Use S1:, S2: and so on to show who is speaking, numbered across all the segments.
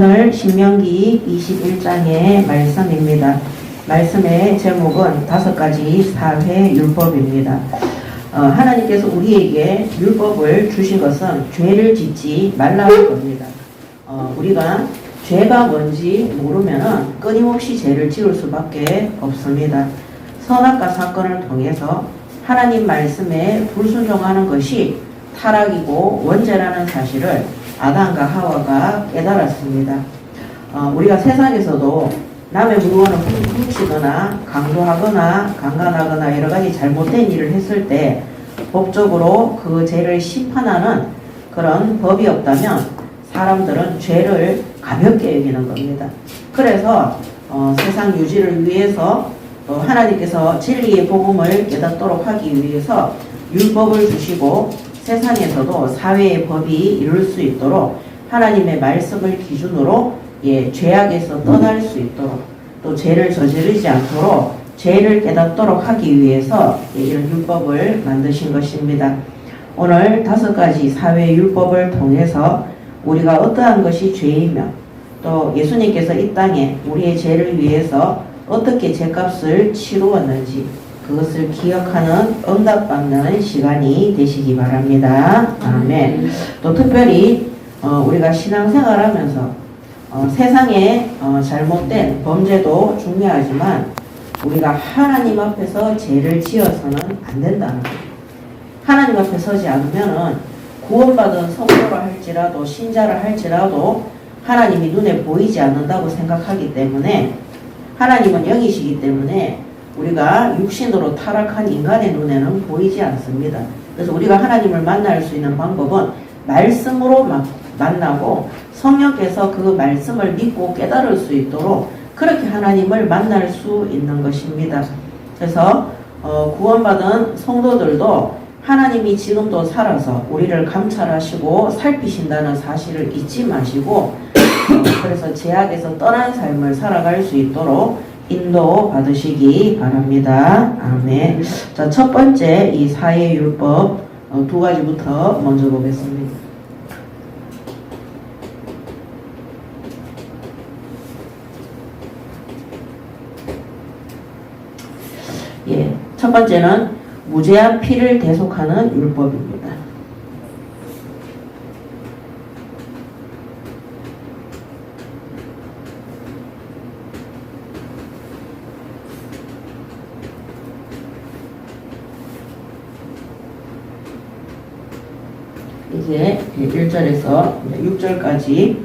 S1: 오늘 신명기 21장의 말씀입니다. 말씀의 제목은 5가지 사회율법입니다. 하나님께서 우리에게 율법을 주신 것은 죄를 짓지 말라는 겁니다. 우리가 죄가 뭔지 모르면 끊임없이 죄를 지을 수밖에 없습니다. 선악과 사건을 통해서 하나님 말씀에 불순종하는 것이 타락이고 원죄라는 사실을 아담과 하와가 깨달았습니다. 우리가 세상에서도 남의 물건을 훔치거나 강도하거나 강간하거나 여러가지 잘못된 일을 했을 때 법적으로 그 죄를 심판하는 그런 법이 없다면 사람들은 죄를 가볍게 여기는 겁니다. 그래서 세상 유지를 위해서 또 하나님께서 진리의 복음을 깨닫도록 하기 위해서 율법을 주시고 세상에서도 사회의 법이 이룰 수 있도록 하나님의 말씀을 기준으로 죄악에서 떠날 수 있도록 또 죄를 저지르지 않도록 죄를 깨닫도록 하기 위해서 이런 율법을 만드신 것입니다. 오늘 5가지 사회율법을 통해서 우리가 어떠한 것이 죄이며 또 예수님께서 이 땅에 우리의 죄를 위해서 어떻게 죄값을 치루었는지 그것을 기억하는 응답받는 시간이 되시기 바랍니다. 아멘. 또 특별히 우리가 신앙생활하면서 세상에 잘못된 범죄도 중요하지만 우리가 하나님 앞에서 죄를 지어서는 안 된다는 거예요. 하나님 앞에 서지 않으면은 구원받은 성도라 할지라도 신자라 할지라도 하나님이 눈에 보이지 않는다고 생각하기 때문에 하나님은 영이시기 때문에 우리가 육신으로 타락한 인간의 눈에는 보이지 않습니다. 그래서 우리가 하나님을 만날 수 있는 방법은 말씀으로 만나고 성령께서 그 말씀을 믿고 깨달을 수 있도록 그렇게 하나님을 만날 수 있는 것입니다. 그래서 구원받은 성도들도 하나님이 지금도 살아서 우리를 감찰하시고 살피신다는 사실을 잊지 마시고 그래서 죄악에서 떠난 삶을 살아갈 수 있도록 인도 받으시기 바랍니다. 아멘. 자, 첫 번째 이 사회율법 2가지부터 먼저 보겠습니다. 첫 번째는 무죄한 피를 대속하는 율법입니다. 이제 1절에서 6절까지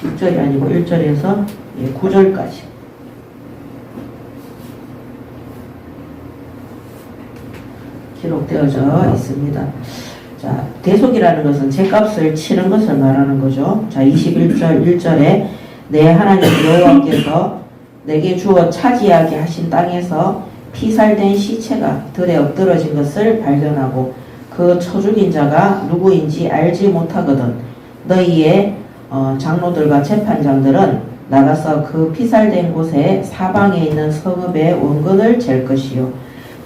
S1: 6절이 아니고 1절에서 9절까지 기록되어져 있습니다. 자, 대속이라는 것은 죄값을 치는 것을 말하는 거죠. 자, 21절 1절에 내 하나님 여호와께서 내게 주어 차지하게 하신 땅에서 피살된 시체가 들에 엎드러진 것을 발견하고 그 쳐 죽인 자가 누구인지 알지 못하거든 너희의 장로들과 재판장들은 나가서 그 피살된 곳에 사방에 있는 성읍의 원근을 잴 것이요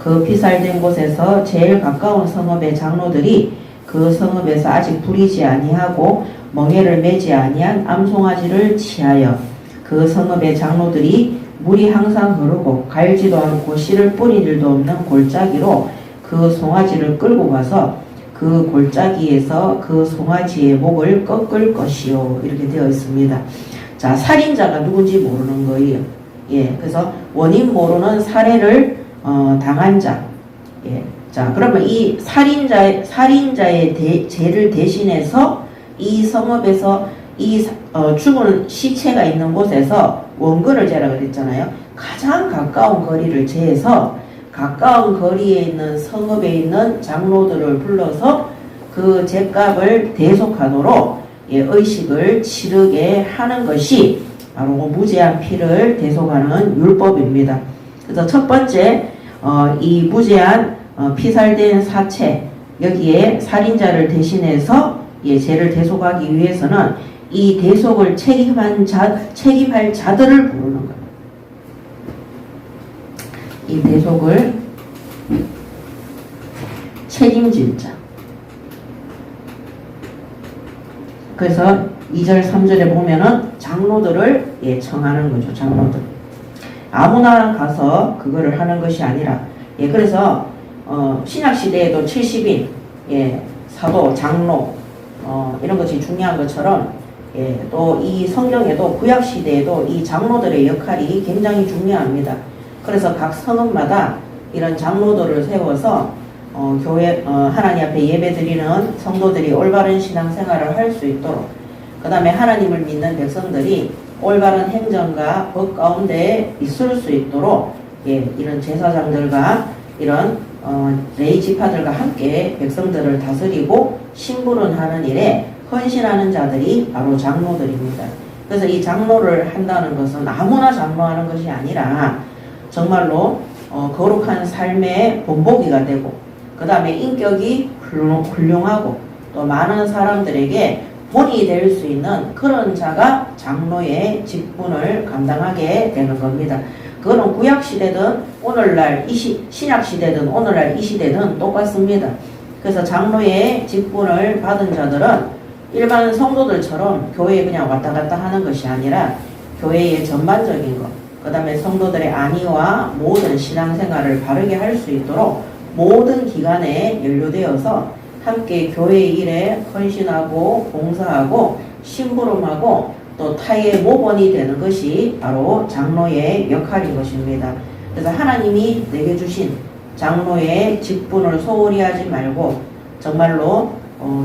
S1: 그 피살된 곳에서 제일 가까운 성읍의 장로들이 그 성읍에서 아직 부리지 아니하고 멍에를 매지 아니한 암송아지를 치하여 그 성읍의 장로들이 물이 항상 흐르고 갈지도 않고 씨를 뿌릴 일도 없는 골짜기로 그 송아지를 끌고 가서 그 골짜기에서 그 송아지의 목을 꺾을 것이요 이렇게 되어 있습니다. 자, 살인자가 누군지 모르는 거예요. 그래서 원인 모르는 살해를 당한 자. 자, 그러면 이 살인자의 죄를 대신해서 이 성읍에서 이 죽은 시체가 있는 곳에서 원근을 재라 그랬잖아요. 가장 가까운 거리를 재서 가까운 거리에 있는 성읍에 있는 장로들을 불러서 그 죄값을 대속하도록 의식을 치르게 하는 것이 바로 무죄한 피를 대속하는 율법입니다. 그래서 첫 번째 이 무죄한 피살된 사체 여기에 살인자를 대신해서 죄를 대속하기 위해서는 이 대속을 책임할 자들을 부르는 거예요. 이 대속을 책임질 자. 그래서 2절, 3절에 보면은 장로들을 예, 청하는 거죠. 장로들. 아무나 가서 그거를 하는 것이 아니라 예, 그래서 신약시대에도 70인 예, 사도, 장로 이런 것이 중요한 것처럼 예, 또 이 성경에도 구약시대에도 이 장로들의 역할이 굉장히 중요합니다. 그래서 각 성읍마다 이런 장로들을 세워서 교회 하나님 앞에 예배드리는 성도들이 올바른 신앙생활을 할 수 있도록, 그 다음에 하나님을 믿는 백성들이 올바른 행정과 법 가운데 있을 수 있도록 예, 이런 제사장들과 이런 레위 지파들과 함께 백성들을 다스리고 심부름하는 일에 헌신하는 자들이 바로 장로들입니다. 그래서 이 장로를 한다는 것은 아무나 장로하는 것이 아니라 정말로 거룩한 삶의 본보기가 되고, 그 다음에 인격이 훌륭하고 또 많은 사람들에게 본이 될 수 있는 그런 자가 장로의 직분을 감당하게 되는 겁니다. 그거는 구약시대든 오늘날 신약시대든 오늘날 이 시대든 똑같습니다. 그래서 장로의 직분을 받은 자들은 일반 성도들처럼 교회에 그냥 왔다 갔다 하는 것이 아니라 교회의 전반적인 것, 그 다음에 성도들의 안위와 모든 신앙생활을 바르게 할 수 있도록 모든 기관에 연루되어서 함께 교회의 일에 헌신하고 봉사하고 심부름하고 또 타의 모범이 되는 것이 바로 장로의 역할인 것입니다. 그래서 하나님이 내게 주신 장로의 직분을 소홀히 하지 말고 정말로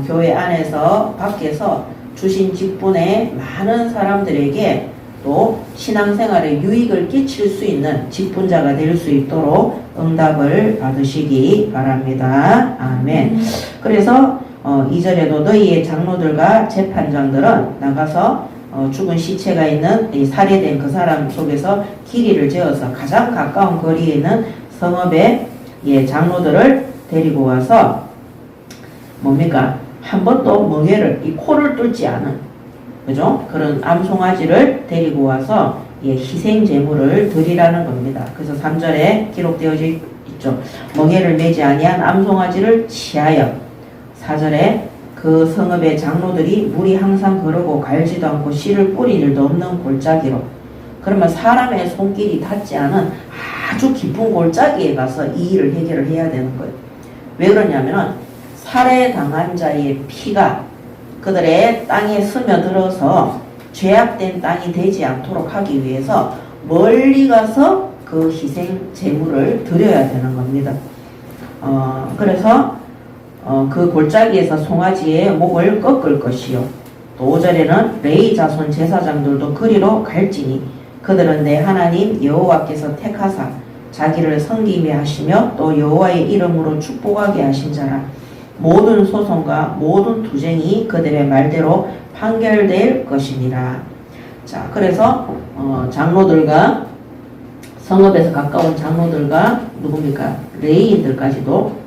S1: 교회 안에서 밖에서 주신 직분에 많은 사람들에게 또 신앙생활에 유익을 끼칠 수 있는 직분자가 될 수 있도록 응답을 받으시기 바랍니다. 아멘. 그래서 2절에도 너희의 장로들과 재판장들은 나가서 죽은 시체가 있는 이 살해된 그 사람 속에서 길이를 재어서 가장 가까운 거리에 있는 성읍의 예, 장로들을 데리고 와서 뭡니까? 한 번도 멍에를 이 코를 뚫지 않은 그죠? 그런 암송아지를 데리고 와서 예, 희생 제물을 드리라는 겁니다. 그래서 3절에 기록되어져 있죠. 멍에를 매지 아니한 암송아지를 취하여 4절에 그 성읍의 장로들이 물이 항상 흐르고 갈지도 않고 씨를 뿌릴 일도 없는 골짜기로, 그러면 사람의 손길이 닿지 않은 아주 깊은 골짜기에 가서 이 일을 해결을 해야 되는 거예요. 왜 그러냐면은 살해당한 자의 피가 그들의 땅에 스며들어서 죄악된 땅이 되지 않도록 하기 위해서 멀리 가서 그 희생 제물을 드려야 되는 겁니다. 그래서 그 골짜기에서 송아지의 목을 꺾을 것이요. 또 5절에는 레위 자손 제사장들도 그리로 갈지니 그들은 내 하나님 여호와께서 택하사 자기를 섬기게 하시며 또 여호와의 이름으로 축복하게 하신 자라. 모든 소송과 모든 투쟁이 그들의 말대로 판결될 것이니라. 자, 그래서 장로들과 성읍에서 가까운 장로들과 누굽니까? 레위인들까지도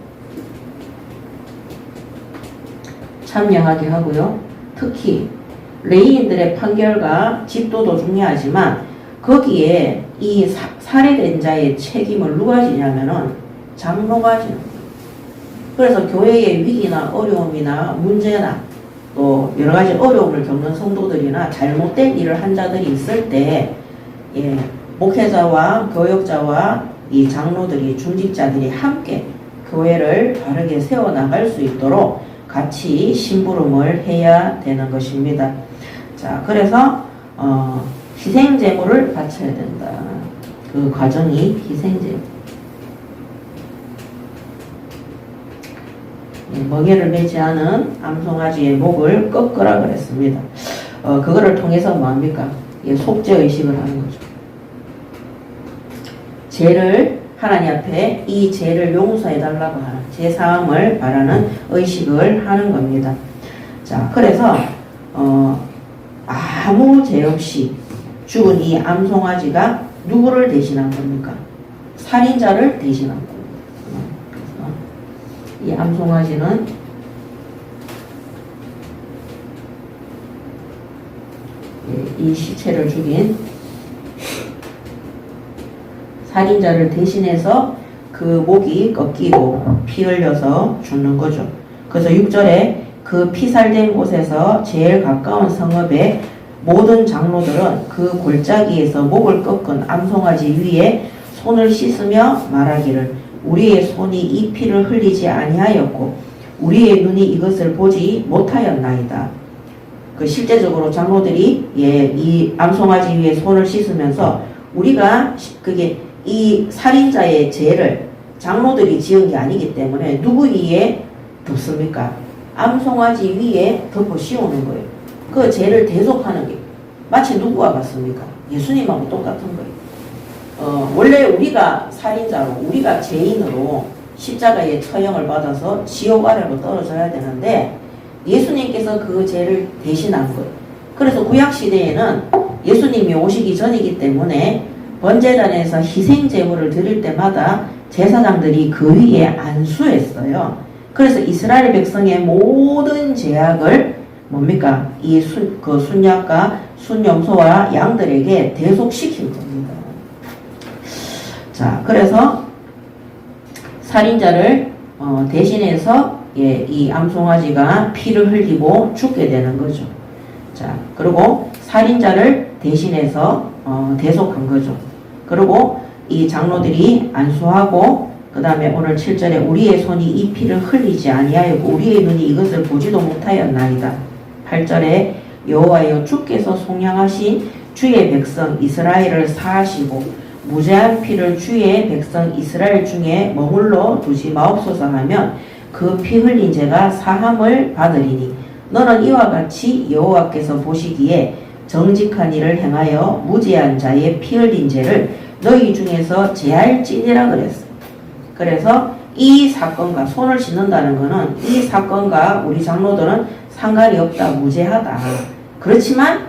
S1: 참여하게 하고요. 특히 레위인들의 판결과 집도도 중요하지만 거기에 이 살해된 자의 책임을 누가 지냐면은 장로가 지는 거예요. 그래서 교회의 위기나 어려움이나 문제나 또 여러 가지 어려움을 겪는 성도들이나 잘못된 일을 한 자들이 있을 때 예, 목회자와 교역자와 이 장로들이 중직자들이 함께 교회를 바르게 세워나갈 수 있도록 같이 심부름을 해야 되는 것입니다. 자, 그래서 희생제물을 바쳐야 된다. 그 과정이 희생제물. 멍에를 매지 않은 암송아지의 목을 꺾으라 그랬습니다. 그거를 통해서 뭐합니까? 속죄의식을 하는 거죠. 죄를 하나님 앞에 이 죄를 용서해달라고 하는 제사함을 바라는 의식을 하는 겁니다. 자, 그래서 아무 죄 없이 죽은 이 암송아지가 누구를 대신한 겁니까? 살인자를 대신한 겁니다. 이 암송아지는 이 시체를 죽인 살인자를 대신해서 그 목이 꺾이고 피 흘려서 죽는 거죠. 그래서 6절에 그 피살된 곳에서 제일 가까운 성읍의 모든 장로들은 그 골짜기에서 목을 꺾은 암송아지 위에 손을 씻으며 말하기를 우리의 손이 이 피를 흘리지 아니하였고 우리의 눈이 이것을 보지 못하였나이다. 그 실제적으로 장로들이 이 암송아지 위에 손을 씻으면서 우리가 그게 이 살인자의 죄를 장로들이 지은 게 아니기 때문에 누구 위에 덮습니까? 암송아지 위에 덮어 씌우는 거예요. 그 죄를 대속하는 게 마치 누구와 같습니까? 예수님하고 똑같은 거예요. 원래 우리가 살인자로 우리가 죄인으로 십자가의 처형을 받아서 지옥 아래로 떨어져야 되는데 예수님께서 그 죄를 대신한 거예요. 그래서 구약시대에는 예수님이 오시기 전이기 때문에 번제단에서 희생제물을 드릴 때마다 제사장들이 그 위에 안수했어요. 그래서 이스라엘 백성의 모든 죄악을 뭡니까? 이 순약과 순염소와 양들에게 대속시킨 겁니다. 자, 그래서 살인자를 대신해서 이 암송아지가 피를 흘리고 죽게 되는 거죠. 자, 그리고 살인자를 대신해서 대속한 거죠. 그리고 이 장로들이 안수하고 그 다음에 오늘 7절에 우리의 손이 이 피를 흘리지 아니하였고 우리의 눈이 이것을 보지도 못하였나이다. 8절에 여호와여 주께서 속량하신 주의 백성 이스라엘을 사하시고 무죄한 피를 주의 백성 이스라엘 중에 머물러 두지 마옵소서 하면 그 피 흘린 죄가 사함을 받으리니 너는 이와 같이 여호와께서 보시기에 정직한 일을 행하여 무죄한 자의 피 흘린 죄를 너희 중에서 제할지니라 그랬어. 그래서 이 사건과 손을 씻는다는 것은 이 사건과 우리 장로들은 상관이 없다, 무죄하다. 그렇지만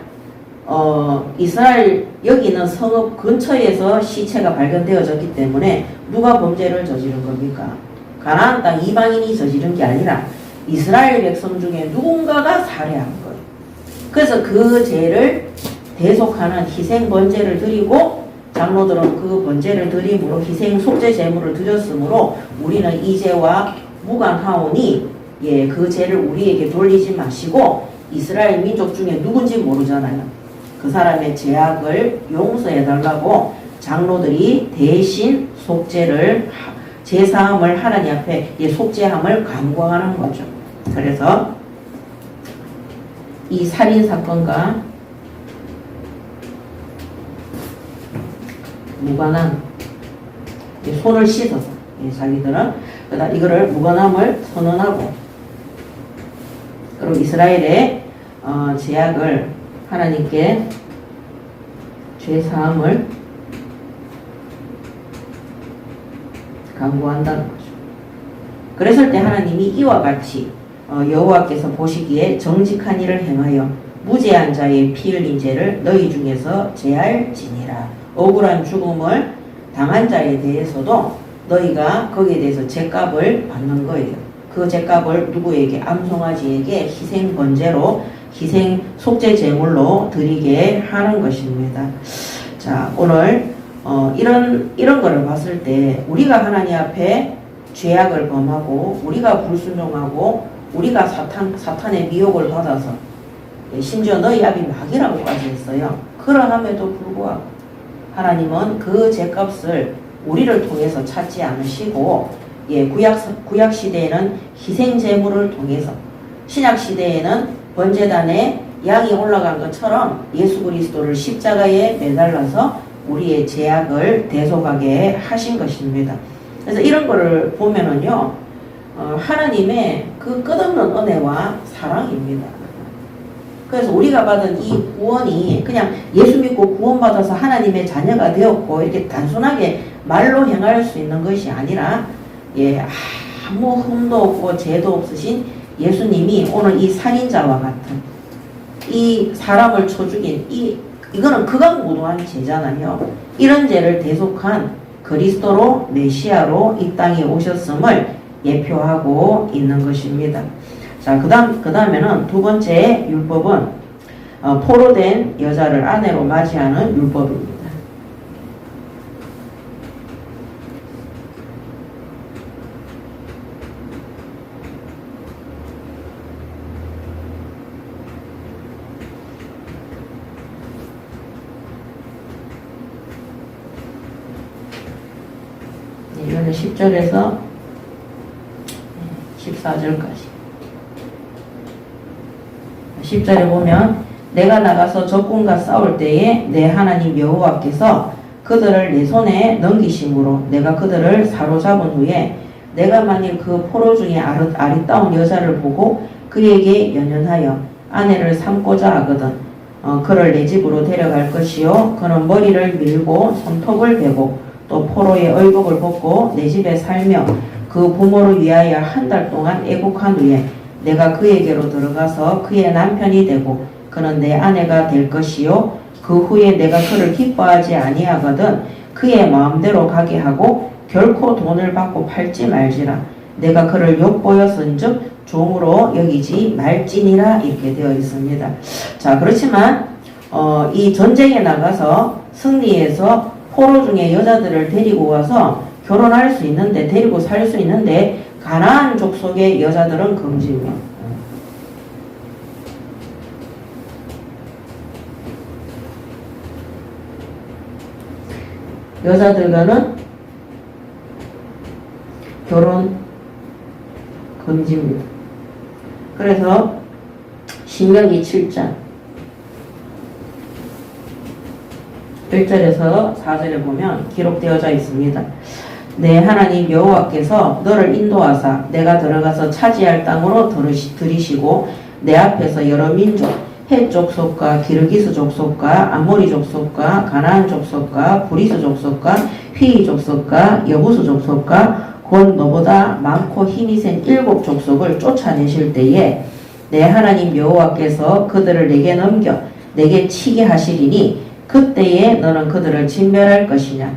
S1: 이스라엘 여기 있는 성읍 근처에서 시체가 발견되어졌기 때문에 누가 범죄를 저지른 겁니까? 가나안 땅 이방인이 저지른 게 아니라 이스라엘 백성 중에 누군가가 살해한 거예요. 그래서 그 죄를 대속하는 희생 번제를 드리고 장로들은 그 번제를 드림으로 희생 속죄 제물을 드렸으므로 우리는 이 죄와 무관하오니 그 죄를 우리에게 돌리지 마시고 이스라엘 민족 중에 누군지 모르잖아요. 그 사람의 죄악을 용서해 달라고 장로들이 대신 속죄를 제사함을 하나님 앞에 속죄함을 간구하는 거죠. 그래서 이 살인 사건과 무관한 손을 씻어서 자기들은 이거를 무관함을 선언하고 그리고 이스라엘의 죄악을 하나님께 죄사함을 간구한다는 거죠. 그랬을 때 하나님이 이와 같이 여호와께서 보시기에 정직한 일을 행하여 무죄한 자의 피 흘린 죄를 너희 중에서 제할지니라. 억울한 죽음을 당한 자에 대해서도 너희가 거기에 대해서 죗값을 받는 거예요. 그 죗값을 누구에게? 암송아지에게 희생 번제로 희생 속죄 제물로 드리게 하는 것입니다. 자, 오늘 이런 거를 봤을 때 우리가 하나님 앞에 죄악을 범하고 우리가 불순종하고 우리가 사탄의 미혹을 받아서 심지어 너희 아비 마귀라고까지 했어요. 그러함에도 불구하고 하나님은 그 죄값을 우리를 통해서 찾지 않으시고 구약 시대에는 희생 제물을 통해서 신약 시대에는 번제단에 양이 올라간 것처럼 예수 그리스도를 십자가에 매달라서 우리의 죄악을 대속하게 하신 것입니다. 그래서 이런 거를 보면은요, 하나님의 그 끝없는 은혜와 사랑입니다. 그래서 우리가 받은 이 구원이 그냥 예수 믿고 구원받아서 하나님의 자녀가 되었고 이렇게 단순하게 말로 행할 수 있는 것이 아니라 아무 흠도 없고 죄도 없으신 예수님이 오늘 이 살인자와 같은 이 사람을 쳐 죽인 이거는 극악무도한 죄잖아요. 이런 죄를 대속한 그리스도로 메시아로 이 땅에 오셨음을 예표하고 있는 것입니다. 자, 그 다음에는 두 번째 율법은 포로된 여자를 아내로 맞이하는 율법입니다. 10절에서 14절까지. 10절에 보면 내가 나가서 적군과 싸울 때에 내 하나님 여호와께서 그들을 내 손에 넘기심으로 내가 그들을 사로잡은 후에 내가 만일 그 포로 중에 아리따운 여자를 보고 그에게 연연하여 아내를 삼고자 하거든 그를 내 집으로 데려갈 것이요 그는 머리를 밀고 손톱을 베고 또 포로의 의복을 벗고 내 집에 살며 그 부모를 위하여 한 달 동안 애국한 후에 내가 그에게로 들어가서 그의 남편이 되고 그는 내 아내가 될 것이요 그 후에 내가 그를 기뻐하지 아니하거든 그의 마음대로 가게 하고 결코 돈을 받고 팔지 말지라 내가 그를 욕보였은즉 종으로 여기지 말지니라 이렇게 되어 있습니다. 자 그렇지만 이 전쟁에 나가서 승리해서 포로 중에 여자들을 데리고 와서 결혼할 수 있는데 데리고 살 수 있는데 가나안 족속의 여자들은 금지입니다. 여자들과는 결혼 금지입니다. 그래서 신명기 7장 1절에서 4절에 보면 기록되어져 있습니다. 내 하나님 여호와께서 너를 인도하사 내가 들어가서 차지할 땅으로 들이시고 내 앞에서 여러 민족 헷 족속과 기르기스 족속과 아모리 족속과 가나안 족속과 브리스 족속과 휘 족속과 여부스 족속과 곧 너보다 많고 힘이 센 7 족속을 쫓아내실 때에 내 하나님 여호와께서 그들을 내게 넘겨 내게 치게 하시리니 그때에 너는 그들을 진멸할 것이라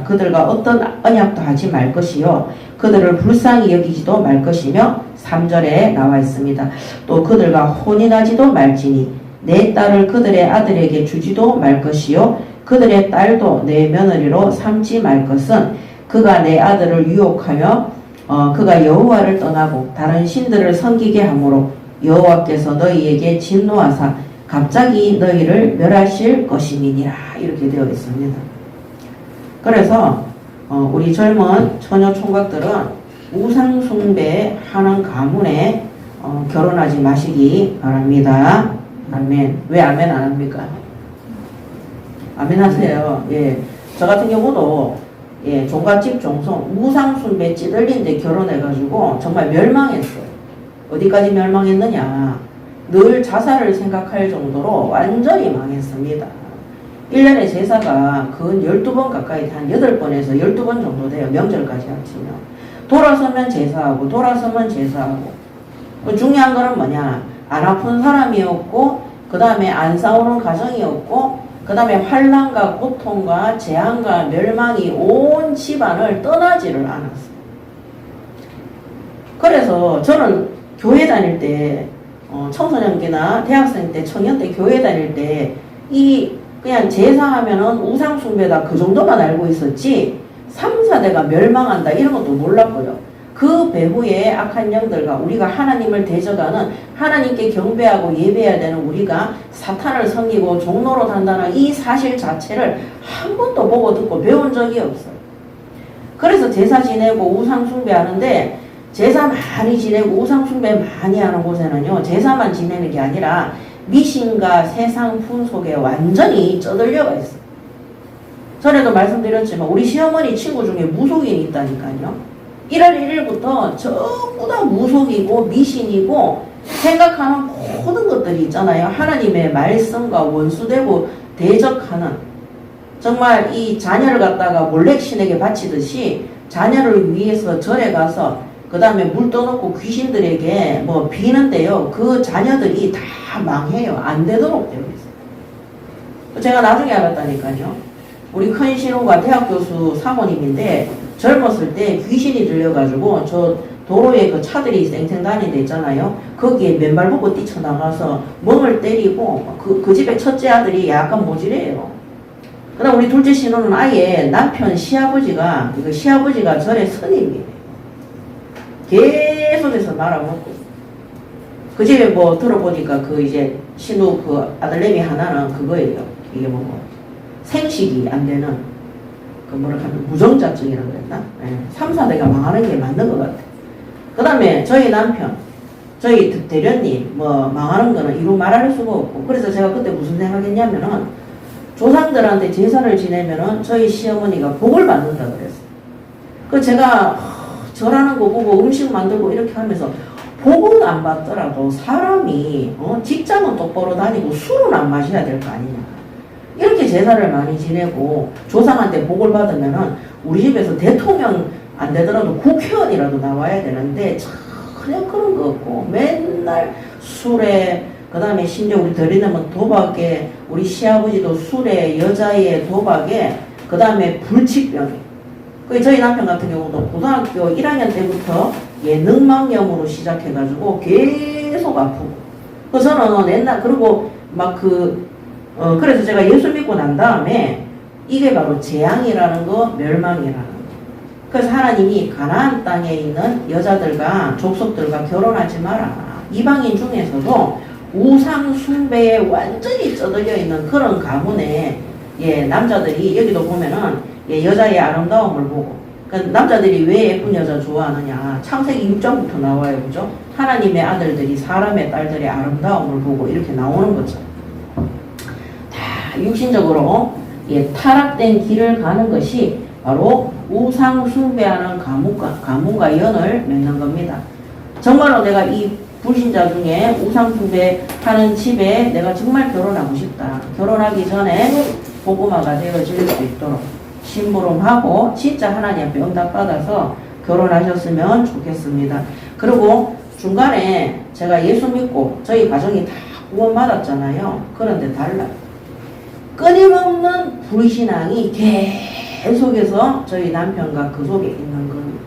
S1: 그들과 어떤 언약도 하지 말 것이요 그들을 불쌍히 여기지도 말 것이며 3절에 나와 있습니다. 또 그들과 혼인하지도 말지니 내 딸을 그들의 아들에게 주지도 말 것이요 그들의 딸도 내 며느리로 삼지 말 것은 그가 내 아들을 유혹하며 그가 여호와를 떠나고 다른 신들을 섬기게 하므로 여호와께서 너희에게 진노하사 갑자기 너희를 멸하실 것임이니라 이렇게 되어 있습니다. 그래서 우리 젊은 처녀 총각들은 우상 숭배하는 가문에 결혼하지 마시기 바랍니다. 아멘. 왜 아멘 안 합니까? 아멘 하세요. 예. 저 같은 경우도 종갓집 종손 우상 숭배 찌들린데 결혼해가지고 정말 멸망했어요. 어디까지 멸망했느냐? 늘 자살을 생각할 정도로 완전히 망했습니다. 1년에 제사가 근 12번 가까이 한 8번에서 12번 정도 돼요. 명절까지 합치면. 돌아서면 제사하고 돌아서면 제사하고. 중요한 거는 뭐냐? 안 아픈 사람이었고 그 다음에 안 싸우는 가정이었고 그 다음에 환난과 고통과 재앙과 멸망이 온 집안을 떠나지를 않았어요. 그래서 저는 교회 다닐 때 청소년기나 대학생 때 청년 때 교회 다닐 때 그냥 제사하면은 우상숭배다 그 정도만 알고 있었지 3, 4대가 멸망한다 이런 것도 몰랐고요. 그 배후에 악한 영들과 우리가 하나님을 대적하는 하나님께 경배하고 예배해야 되는 우리가 사탄을 섬기고 종노릇 한다는 이 사실 자체를 한 번도 보고 듣고 배운 적이 없어요. 그래서 제사 지내고 우상숭배하는데 제사 많이 지내고 우상숭배 많이 하는 곳에는요 제사만 지내는 게 아니라 미신과 세상 풍속에 완전히 쩌들려가 있어요. 전에도 말씀드렸지만 우리 시어머니 친구 중에 무속인이 있다니까요. 1월 1일부터 전부 다 무속이고 미신이고 생각하는 모든 것들이 있잖아요. 하나님의 말씀과 원수되고 대적하는 정말 이 자녀를 갖다가 몰렉신에게 바치듯이 자녀를 위해서 절에 가서 그 다음에 물 떠놓고 귀신들에게 뭐 비는데요. 그 자녀들이 다 망해요. 안 되도록 되어 있어요. 제가 나중에 알았다니까요. 우리 큰 신우가 대학 교수 사모님인데 젊었을 때 귀신이 들려가지고 저 도로에 그 차들이 쌩쌩 다니는 데 있잖아요. 거기에 맨발 벗고 뛰쳐나가서 멍을 때리고 그 집에 첫째 아들이 약간 모질해요. 그 다음 우리 둘째 신우는 아예 남편 시아버지가 절의 스님이에요. 계속해서 말아먹고 그 집에 뭐 들어보니까 그 이제 신우 그 아들내미 하나는 그거예요. 이게 뭐고 생식이 안 되는 그 뭐라 하면 무정자증이라고 그랬나? 3, 4대가 망하는 게 맞는 것 같아. 그 다음에 저희 남편, 저희 대련님 뭐 망하는 거는 이루 말할 수가 없고, 그래서 제가 그때 무슨 생각했냐면은 조상들한테 제사를 지내면은 저희 시어머니가 복을 받는다 그랬어요. 그 제가 절하는 거 보고 음식 만들고 이렇게 하면서 복은 안 받더라도 사람이 직장은 똑바로 다니고 술은 안 마셔야 될 거 아니냐. 이렇게 제사를 많이 지내고 조상한테 복을 받으면은 우리 집에서 대통령 안 되더라도 국회의원이라도 나와야 되는데 전혀 그런 거 없고 맨날 술에, 그 다음에 심지어 우리 들이는 도박에, 우리 시아버지도 술에, 여자의 도박에, 그 다음에 불치병에. 그 저희 남편 같은 경우도 고등학교 1학년 때부터 늑망염으로 시작해가지고 계속 아프고. 그래서 저는 옛날, 그리고 막 그래서 제가 예수 믿고 난 다음에 이게 바로 재앙이라는 거, 멸망이라는 거. 그래서 하나님이 가나안 땅에 있는 여자들과 족속들과 결혼하지 마라. 이방인 중에서도 우상 숭배에 완전히 쩌들려 있는 그런 가문에 남자들이, 여기도 보면은 여자의 아름다움을 보고, 그러니까 남자들이 왜 예쁜 여자 좋아하느냐, 창세기 6장부터 나와요. 그죠? 하나님의 아들들이 사람의 딸들의 아름다움을 보고 이렇게 나오는 거죠. 다 육신적으로 타락된 길을 가는 것이 바로 우상 숭배하는 가문과 연을 맺는 겁니다. 정말로 내가 이 불신자 중에 우상 숭배하는 집에 내가 정말 결혼하고 싶다. 결혼하기 전에 복음화가 되어질 수 있도록 심부름하고 진짜 하나님 앞에 응답받아서 결혼하셨으면 좋겠습니다. 그리고 중간에 제가 예수 믿고 저희 가정이 다 구원받았잖아요. 그런데 달라요. 끊임없는 불신앙이 계속해서 저희 남편과 그 속에 있는 겁니다.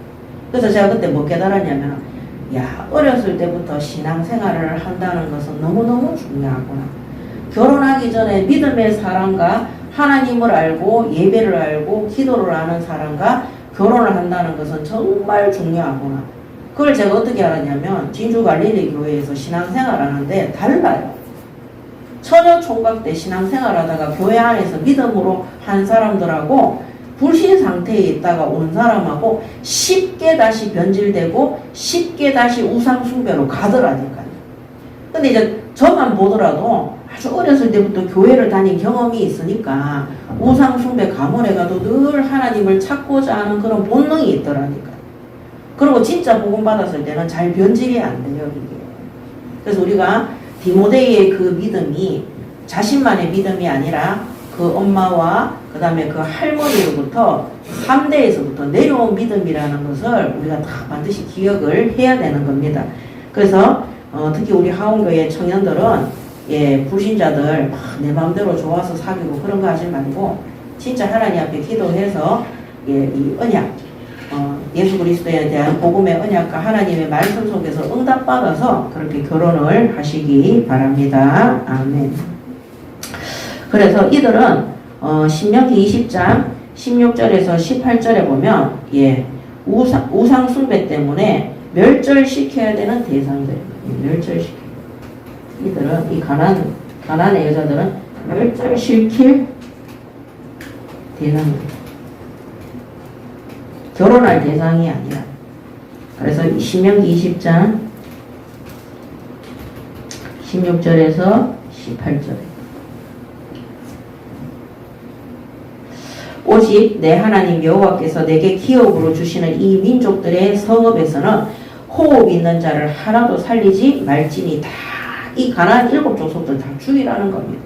S1: 그래서 제가 그때 뭐 깨달았냐면, 어렸을 때부터 신앙생활을 한다는 것은 너무너무 중요하구나. 결혼하기 전에 믿음의 사람과 하나님을 알고 예배를 알고 기도를 하는 사람과 결혼을 한다는 것은 정말 중요하구나. 그걸 제가 어떻게 알았냐면, 진주 갈릴리 교회에서 신앙생활 하는데 달라요. 처녀 총각 때 신앙생활 하다가 교회 안에서 믿음으로 한 사람들하고 불신 상태에 있다가 온 사람하고 쉽게 다시 변질되고 쉽게 다시 우상숭배로 가더라니까요. 근데 이제 저만 보더라도 아주 어렸을 때부터 교회를 다닌 경험이 있으니까 우상숭배 가문에 가도 늘 하나님을 찾고자 하는 그런 본능이 있더라니까요. 그리고 진짜 복음 받았을 때는 잘 변질이 안 돼요, 이게. 그래서 우리가 디모데의 그 믿음이 자신만의 믿음이 아니라 그 엄마와 그 다음에 그 할머니로부터 3대에서부터 내려온 믿음이라는 것을 우리가 다 반드시 기억을 해야 되는 겁니다. 그래서 특히 우리 하원교회 청년들은 불신자들 막 내 마음대로 좋아서 사귀고 그런 거 하지 말고 진짜 하나님 앞에 기도해서 이 언약, 예수 그리스도에 대한 복음의 언약과 하나님의 말씀 속에서 응답받아서 그렇게 결혼을 하시기 바랍니다. 아멘. 그래서 이들은 신명기 20장 16절에서 18절에 보면 우상 숭배 때문에 멸절시켜야 되는 대상들입니다. 멸절시켜. 이들은 이 가나안의 여자들은 멸절시킬 대상입니다. 결혼할 대상이 아니라. 그래서 신명기 20장 16절에서 18절에 오직 내 하나님 여호와께서 내게 기업으로 주시는 이 민족들의 성읍에서는 호흡 있는 자를 하나도 살리지 말지니 다 이 가나안 7 족속들 다 죽이라는 겁니다.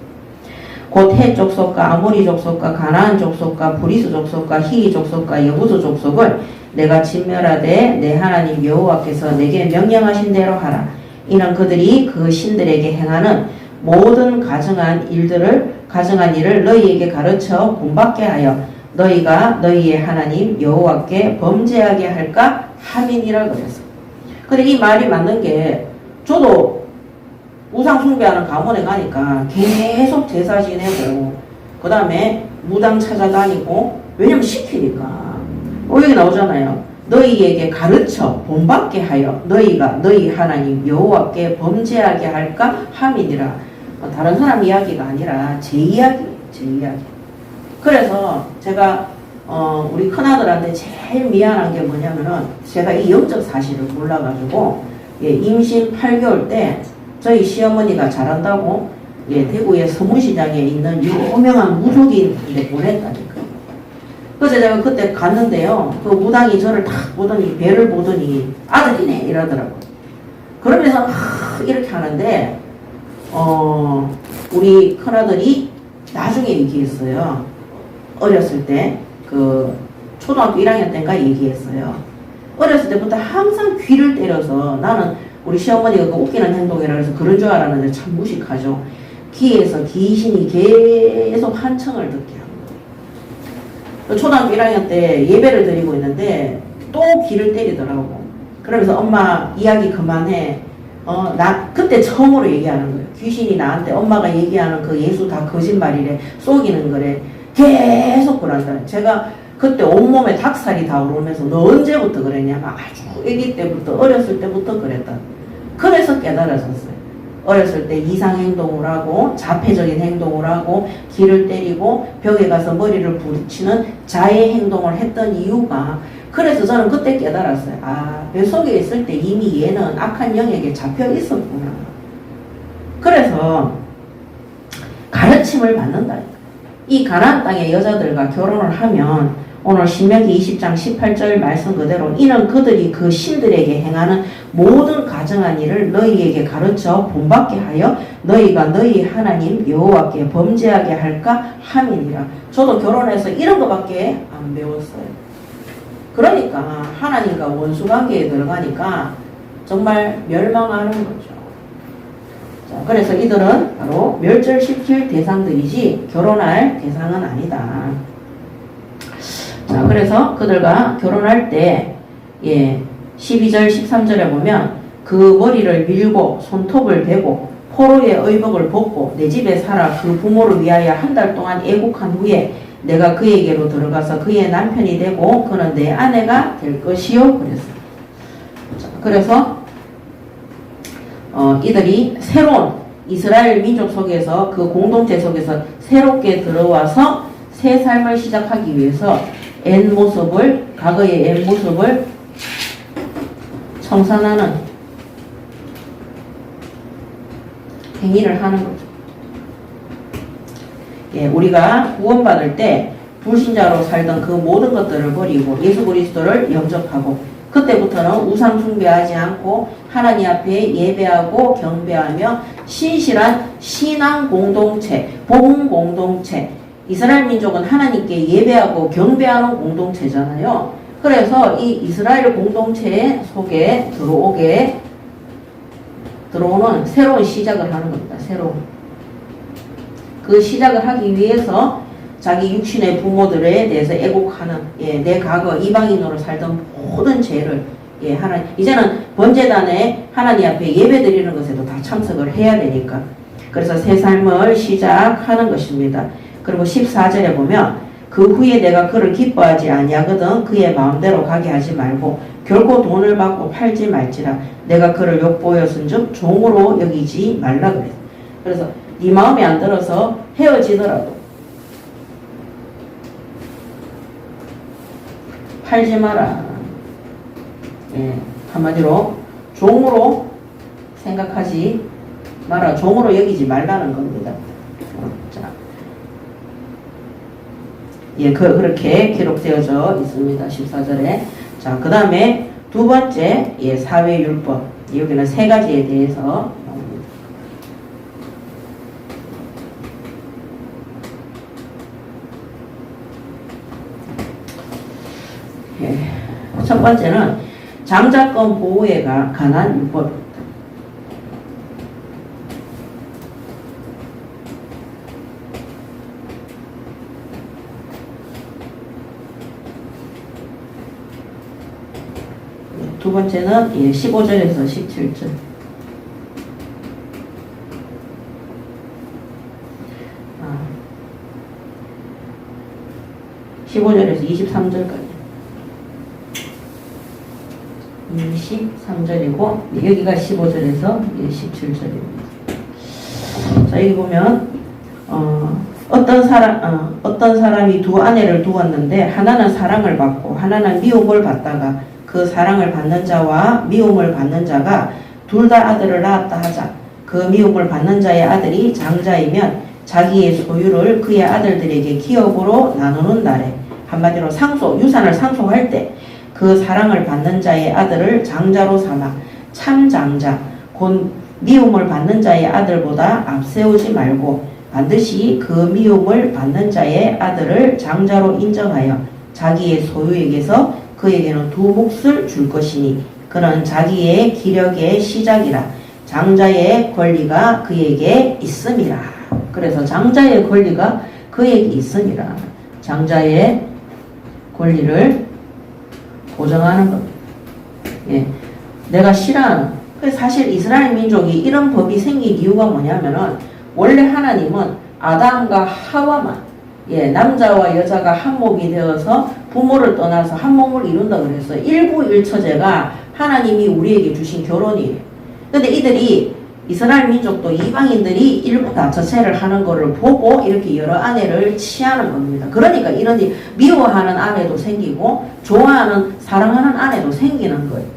S1: 곧 헷 족속과 아모리 족속과 가나안 족속과 브리스 족속과 히위 족속과 여부스 족속을 내가 진멸하되 내 하나님 여호와께서 내게 명령하신 대로 하라. 이는 그들이 그 신들에게 행하는 모든 가증한 일을 너희에게 가르쳐 본받게 하여 너희가 너희의 하나님 여호와께 범죄하게 할까 함이니라 그랬어. 근데 이 말이 맞는 게 저도 우상 숭배하는 가문에 가니까 계속 제사 지내고 그 다음에 무당 찾아다니고 왜냐면 시키니까 여기 나오잖아요. 너희에게 가르쳐 본받게 하여 너희가 너희 하나님 여호와께 범죄하게 할까 함이니라. 다른 사람 이야기가 아니라 제 이야기. 그래서 제가 우리 큰아들한테 제일 미안한 게 뭐냐면은 제가 이 영적 사실을 몰라가지고 임신 8개월 때 저희 시어머니가 잘한다고 대구의 서문시장에 있는 유명한 무속인데 보냈다니까. 그래서 제가 그때 갔는데요. 그 무당이 저를 딱 보더니 배를 보더니 아들이네 이러더라고. 그러면서 이렇게 하는데 우리 큰아들이 나중에 얘기했어요. 어렸을 때 그 초등학교 1학년 때인가 얘기했어요. 어렸을 때부터 항상 귀를 때려서 나는 우리 시어머니가 그 웃기는 행동이라 해서 그런 줄 알았는데 참 무식하죠. 귀에서 귀신이 계속 한청을 듣게 하는 거예요. 초등학교 1학년 때 예배를 드리고 있는데 또 귀를 때리더라고. 그러면서 엄마 이야기 그만해. 나 그때 처음으로 얘기하는 거예요. 귀신이 나한테 엄마가 얘기하는 그 예수 다 거짓말이래. 속이는 거래. 계속 그런다. 제가 그때 온몸에 닭살이 다 오르면서 너 언제부터 그랬냐면 아주 아기 때부터 어렸을 때부터 그랬다. 그래서 깨달았었어요. 어렸을 때 이상행동을 하고 자폐적인 행동을 하고 귀를 때리고 벽에 가서 머리를 부딪히는 자해 행동을 했던 이유가 그래서 저는 그때 깨달았어요. 아, 뱃속에 있을 때 이미 얘는 악한 영에게 잡혀 있었구나. 그래서 가르침을 받는다. 이 가나안 땅의 여자들과 결혼을 하면 오늘 신명기 20장 18절 말씀 그대로 이는 그들이 그 신들에게 행하는 모든 가정한 일을 너희에게 가르쳐 본받게 하여 너희가 너희 하나님 여호와께 범죄하게 할까 함이니라. 저도 결혼해서 이런 거밖에 안 배웠어요. 그러니까 하나님과 원수관계에 들어가니까 정말 멸망하는 거죠. 자, 그래서 이들은 바로 멸절시킬 대상들이지 결혼할 대상은 아니다. 자, 그래서 그들과 결혼할 때 12절 13절에 보면 그 머리를 밀고 손톱을 베고 포로의 의복을 벗고 내 집에 살아 그 부모를 위하여 한 달 동안 애국한 후에 내가 그에게로 들어가서 그의 남편이 되고 그는 내 아내가 될 것이요 그랬어요. 자, 그래서 이들이 새로운 이스라엘 민족 속에서 그 공동체 속에서 새롭게 들어와서 새 삶을 시작하기 위해서 과거의 옛 모습을 청산하는 행위를 하는 거죠. 우리가 구원받을 때 불신자로 살던 그 모든 것들을 버리고 예수 그리스도를 영접하고 그때부터는 우상 숭배하지 않고 하나님 앞에 예배하고 경배하며 신실한 신앙 공동체, 복음 공동체. 이스라엘 민족은 하나님께 예배하고 경배하는 공동체잖아요. 그래서 이 이스라엘 공동체 속에 들어오는 새로운 시작을 하는 겁니다. 새로운. 그 시작을 하기 위해서 자기 육신의 부모들에 대해서 애곡하는 내 과거 이방인으로 살던 모든 죄를 하나님 이제는 번제단에 하나님 앞에 예배드리는 것에도 다 참석을 해야 되니까 그래서 새 삶을 시작하는 것입니다. 그리고 14절에 보면 그 후에 내가 그를 기뻐하지 아니하거든 그의 마음대로 가게 하지 말고 결코 돈을 받고 팔지 말지라 내가 그를 욕보였은즉 종으로 여기지 말라 그랬어. 그래서 네 마음에 안 들어서 헤어지더라도 팔지 마라. 한마디로 종으로 생각하지 마라. 종으로 여기지 말라는 겁니다. 자, 그렇게 기록되어져 있습니다. 14절에. 자, 그 다음에 두 번째 사회율법. 여기는 세 가지에 대해서 나옵니다. 첫 번째는 장자권 보호에 관한 율법입니다. 두 번째는 15절에서 17절. 아, 15절에서 23절까지. 23절이고 여기가 15절에서 17절입니다. 자, 여기 보면 어떤 사람이 두 아내를 두었는데 하나는 사랑을 받고 하나는 미움을 받다가 그 사랑을 받는 자와 미움을 받는 자가 둘 다 아들을 낳았다 하자. 그 미움을 받는 자의 아들이 장자이면 자기의 소유를 그의 아들들에게 기업으로 나누는 날에, 한마디로 유산을 상속할 때 그 사랑을 받는 자의 아들을 장자로 삼아 참 장자 곧 미움을 받는 자의 아들보다 앞세우지 말고 반드시 그 미움을 받는 자의 아들을 장자로 인정하여 자기의 소유에게서 그에게는 두 몫을 줄 것이니 그는 자기의 기력의 시작이라. 장자의 권리가 그에게 있음이라. 그래서 장자의 권리가 그에게 있음이라. 장자의 권리를 보정하는 겁니다. 예. 내가 싫어하는, 사실 이스라엘 민족이 이런 법이 생긴 이유가 뭐냐면은 원래 하나님은 아담과 하와만, 남자와 여자가 한 몸이 되어서 부모를 떠나서 한 몸을 이룬다 그랬어요. 일부일처제가 하나님이 우리에게 주신 결혼이에요. 근데 이들이 이스라엘 민족도 이방인들이 일부 다처체를 하는 거를 보고 이렇게 여러 아내를 취하는 겁니다. 그러니까 이런 미워하는 아내도 생기고 좋아하는 사랑하는 아내도 생기는 거예요.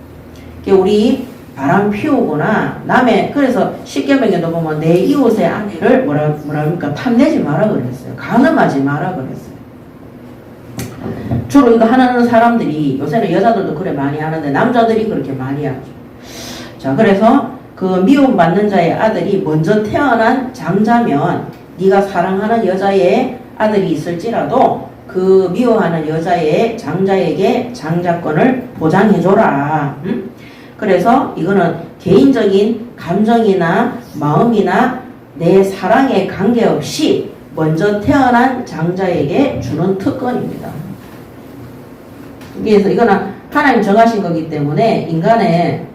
S1: 우리 바람 피우거나 그래서 십계명에도 보면 내 이웃의 아내를 뭐랍니까? 탐내지 마라 그랬어요. 간음하지 마라 그랬어요. 주로 이거 하는 사람들이, 요새는 여자들도 그래 많이 하는데 남자들이 그렇게 많이 하죠. 자, 그래서 그 미움받는 자의 아들이 먼저 태어난 장자면 네가 사랑하는 여자의 아들이 있을지라도 그 미워하는 여자의 장자에게 장자권을 보장해줘라. 그래서 이거는 개인적인 감정이나 마음이나 내 사랑에 관계없이 먼저 태어난 장자에게 주는 특권입니다. 그래서 이거는 하나님 정하신 거기 때문에 인간의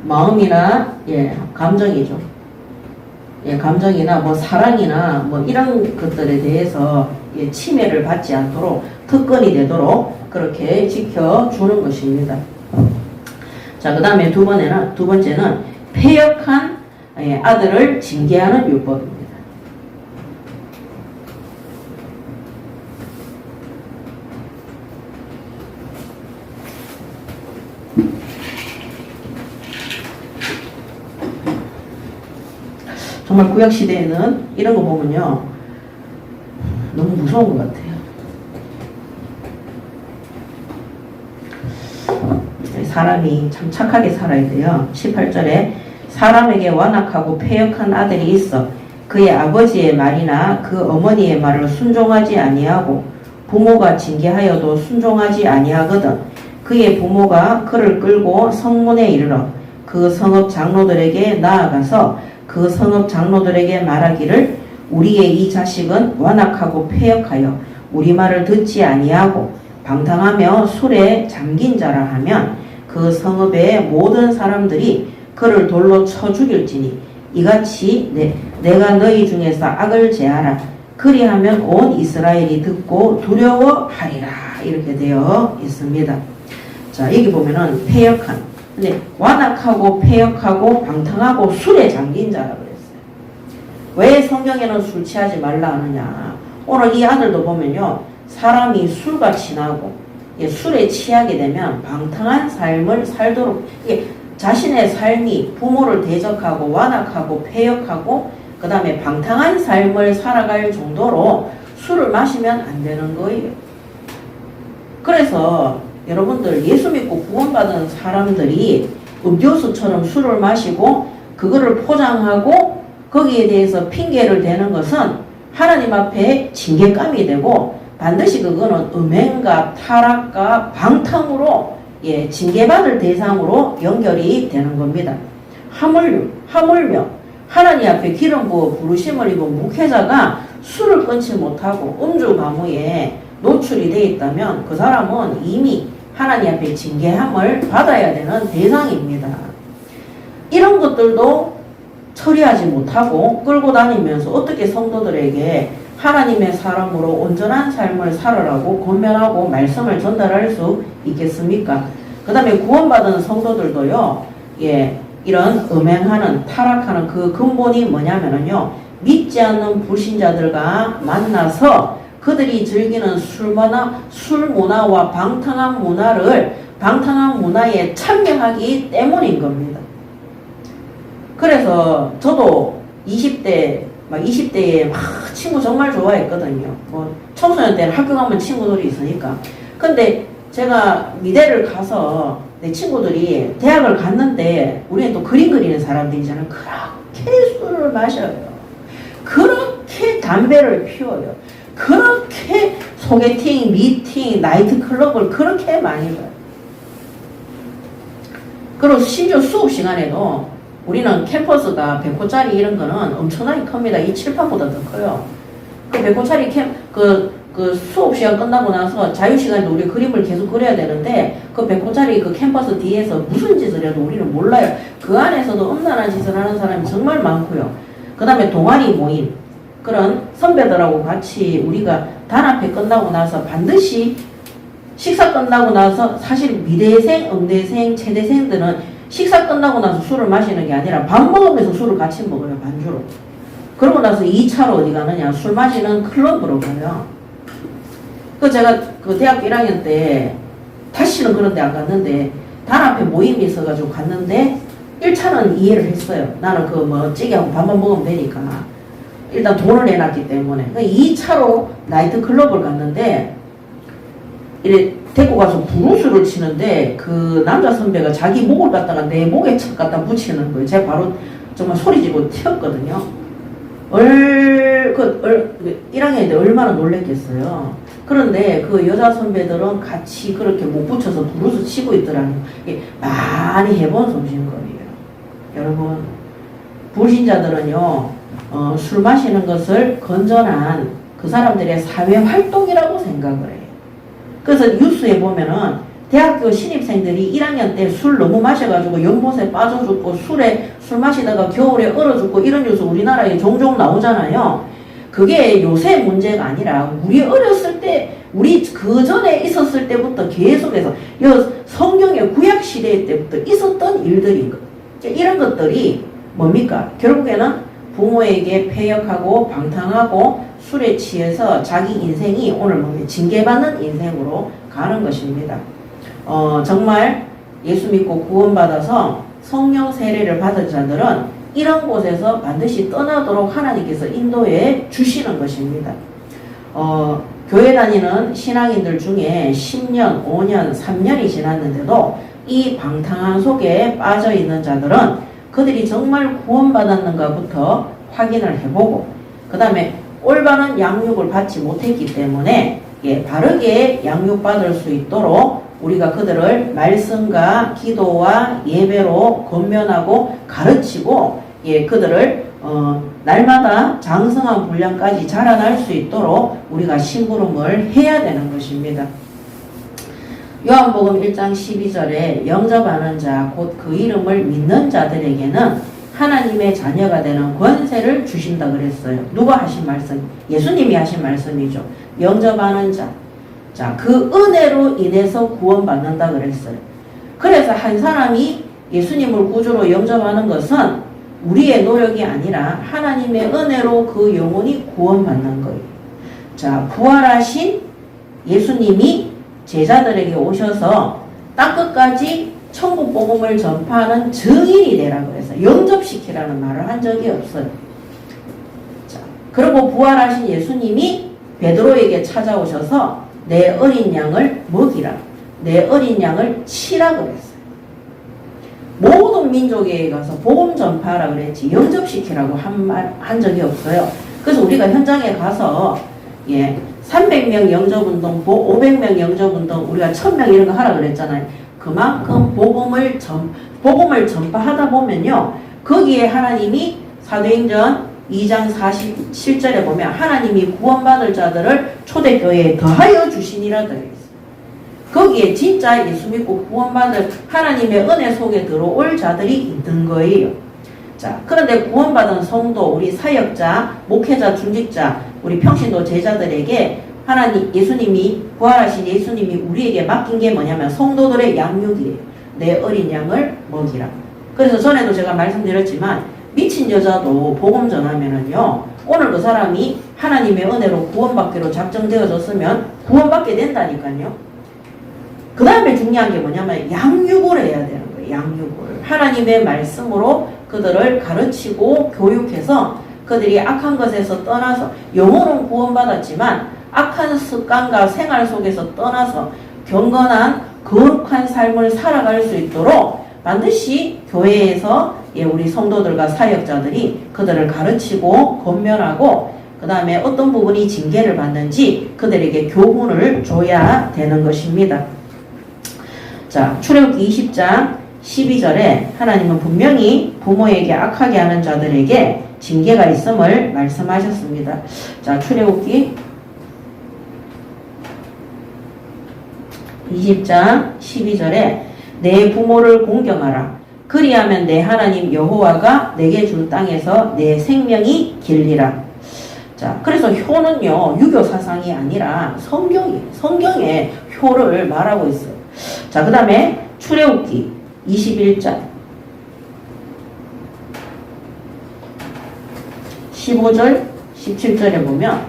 S1: 마음이나 감정이죠. 감정이나 사랑이나 이런 것들에 대해서 침해를 받지 않도록 특권이 되도록 그렇게 지켜주는 것입니다. 자, 그 다음에 두 번째는 패역한 아들을 징계하는 율법입니다. 정말 구약시대에는 이런 거 보면요 너무 무서운 것 같아요. 사람이 참 착하게 살아야 돼요. 18절에 사람에게 완악하고 패역한 아들이 있어 그의 아버지의 말이나 그 어머니의 말을 순종하지 아니하고 부모가 징계하여도 순종하지 아니하거든 그의 부모가 그를 끌고 성문에 이르러 그 성읍 장로들에게 나아가서 그 성읍 장로들에게 말하기를 우리의 이 자식은 완악하고 패역하여 우리 말을 듣지 아니하고 방탕하며 술에 잠긴 자라 하면 그 성읍의 모든 사람들이 그를 돌로 쳐 죽일지니 이같이 내가 너희 중에서 악을 제하라. 그리하면 온 이스라엘이 듣고 두려워하리라. 이렇게 되어 있습니다. 자, 여기 보면은 패역한, 근데 완악하고 패역하고 방탕하고 술에 잠긴 자라고 그랬어요. 왜 성경에는 술 취하지 말라 하느냐. 오늘 이 아들도 보면요 사람이 술과 친하고 술에 취하게 되면 방탕한 삶을 살도록, 자신의 삶이 부모를 대적하고 완악하고 패역하고 그 다음에 방탕한 삶을 살아갈 정도로 술을 마시면 안 되는 거예요. 그래서 여러분들 예수 믿고 구원받은 사람들이 음료수처럼 술을 마시고 그거를 포장하고 거기에 대해서 핑계를 대는 것은 하나님 앞에 징계감이 되고 반드시 그거는 음행과 타락과 방탕으로 징계받을 대상으로 연결이 되는 겁니다. 하물며 하나님 앞에 기름 부어 부르심을 입은 목회자가 술을 끊지 못하고 음주 가무에 노출이 되어 있다면 그 사람은 이미 하나님 앞에 징계함을 받아야 되는 대상입니다. 이런 것들도 처리하지 못하고 끌고 다니면서 어떻게 성도들에게 하나님의 사람으로 온전한 삶을 살아라고 권면하고 말씀을 전달할 수 있겠습니까? 그 다음에 구원받은 성도들도요, 이런 음행하는, 타락하는 그 근본이 뭐냐면요, 믿지 않는 불신자들과 만나서 그들이 즐기는 술 문화와 방탕한 문화에 참여하기 때문인 겁니다. 그래서 저도 20대에 막 친구 정말 좋아했거든요. 뭐 청소년 때는 학교 가면 친구들이 있으니까. 근데 제가 미대를 가서 내 친구들이 대학을 갔는데 우리는 또 그림 그리는 사람들이잖아요. 그렇게 술을 마셔요. 그렇게 담배를 피워요. 그렇게 소개팅, 미팅, 나이트클럽을 그렇게 많이 봐요. 그리고 심지어 수업 시간에도 우리는 캠퍼스가 100호짜리 이런 거는 엄청나게 큽니다. 이 칠판보다 더 커요. 그 100호짜리 그 수업 시간 끝나고 나서 자유시간에도 우리 그림을 계속 그려야 되는데 그 100호짜리 그 캠퍼스 뒤에서 무슨 짓을 해도 우리는 몰라요. 그 안에서도 음란한 짓을 하는 사람이 정말 많고요. 그 다음에 동아리 모임. 그런 선배들하고 같이 우리가 단합회 끝나고 나서 반드시 식사 끝나고 나서 사실 미대생, 음대생, 체대생들은 식사 끝나고 나서 술을 마시는 게 아니라 밥 먹으면서 술을 같이 먹어요. 반주로. 그러고 나서 2차로 어디 가느냐. 술 마시는 클럽으로 가요. 제가 그 대학교 1학년 때 다시는 그런 데 안 갔는데 단합회 모임이 있어가지고 갔는데 1차는 이해를 했어요. 나는 그 뭐 찌개하고 밥만 먹으면 되니까. 일단 돈을 내놨기 때문에. 2차로 나이트클럽을 갔는데 이래 데리고 가서 브루스를 치는데 그 남자 선배가 자기 목을 갖다가 내 목에 척 갖다 붙이는 거예요. 제가 바로 정말 소리 지르고 튀었거든요. 1학년인데 얼마나 놀랬겠어요. 그런데 그 여자 선배들은 같이 그렇게 목 붙여서 브루스 치고 있더라고요. 많이 해본 솜씨인 거예요. 여러분, 불신자들은요, 술 마시는 것을 건전한 그 사람들의 사회 활동이라고 생각을 해요. 그래서 뉴스에 보면은 대학교 신입생들이 1학년 때 술 너무 마셔가지고 연못에 빠져 죽고 술 마시다가 겨울에 얼어 죽고 이런 뉴스 우리나라에 종종 나오잖아요. 그게 요새 문제가 아니라 우리 어렸을 때, 우리 그 전에 있었을 때부터 계속해서 성경의 구약 시대 때부터 있었던 일들인 거예요. 이런 것들이 뭡니까? 결국에는 부모에게 패역하고 방탕하고 술에 취해서 자기 인생이 오늘 보면 징계받는 인생으로 가는 것입니다. 정말 예수 믿고 구원받아서 성령 세례를 받은 자들은 이런 곳에서 반드시 떠나도록 하나님께서 인도해 주시는 것입니다. 교회 다니는 신앙인들 중에 10년, 5년, 3년이 지났는데도 이 방탕한 속에 빠져 있는 자들은 그들이 정말 구원받았는가부터 확인을 해보고 그 다음에 올바른 양육을 받지 못했기 때문에 바르게 양육받을 수 있도록 우리가 그들을 말씀과 기도와 예배로 권면하고 가르치고 그들을 날마다 장성한 분량까지 자라날 수 있도록 우리가 심부름을 해야 되는 것입니다. 요한복음 1장 12절에 영접하는 자 곧 그 이름을 믿는 자들에게는 하나님의 자녀가 되는 권세를 주신다 그랬어요. 누가 하신 말씀? 예수님이 하신 말씀이죠. 영접하는 자. 자, 그 은혜로 인해서 구원받는다 그랬어요. 그래서 한 사람이 예수님을 구주로 영접하는 것은 우리의 노력이 아니라 하나님의 은혜로 그 영혼이 구원받는 거예요. 자, 부활하신 예수님이 제자들에게 오셔서 땅끝까지 천국 복음을 전파하는 증인이 되라 그래서 영접시키라는 말을 한 적이 없어요. 자, 그리고 부활하신 예수님이 베드로에게 찾아오셔서 내 어린 양을 먹이라, 내 어린 양을 치라 그랬어요. 모든 민족에 가서 복음 전파하라 그랬지 영접시키라고 한 적이 없어요. 그래서 우리가 현장에 가서 300명 영접운동, 500명 영접운동, 우리가 1000명 이런 거 하라 그랬잖아요. 그만큼 복음을 전파하다 보면요. 거기에 하나님이 사도행전 2장 47절에 보면 하나님이 구원받을 자들을 초대교회에 더하여 주시니라 되어 있어요. 거기에 진짜 예수 믿고 구원받을 하나님의 은혜 속에 들어올 자들이 있는 거예요. 자, 그런데 구원받은 성도, 우리 사역자, 목회자, 중직자, 우리 평신도 제자들에게 예수님이, 부활하신 예수님이 우리에게 맡긴 게 뭐냐면 성도들의 양육이에요. 내 어린 양을 먹이라. 그래서 전에도 제가 말씀드렸지만 미친 여자도 복음 전하면은요, 오늘 그 사람이 하나님의 은혜로 구원받기로 작정되어졌으면 구원받게 된다니까요. 그 다음에 중요한 게 뭐냐면 양육을 해야 되는 거예요. 양육을. 하나님의 말씀으로 그들을 가르치고 교육해서 그들이 악한 것에서 떠나서 영혼은 구원받았지만 악한 습관과 생활 속에서 떠나서 경건한 거룩한 삶을 살아갈 수 있도록 반드시 교회에서 우리 성도들과 사역자들이 그들을 가르치고 권면하고 그 다음에 어떤 부분이 징계를 받는지 그들에게 교훈을 줘야 되는 것입니다. 자, 출애굽기 20장 12절에 하나님은 분명히 부모에게 악하게 하는 자들에게 징계가 있음을 말씀하셨습니다. 자, 출애굽기 20장 12절에 내 부모를 공경하라. 그리하면 내 하나님 여호와가 내게 준 땅에서 내 생명이 길리라. 자, 그래서 효는요, 유교 사상이 아니라 성경의 효를 말하고 있어요. 자, 그 다음에 출애굽기 21장 15절 17절에 보면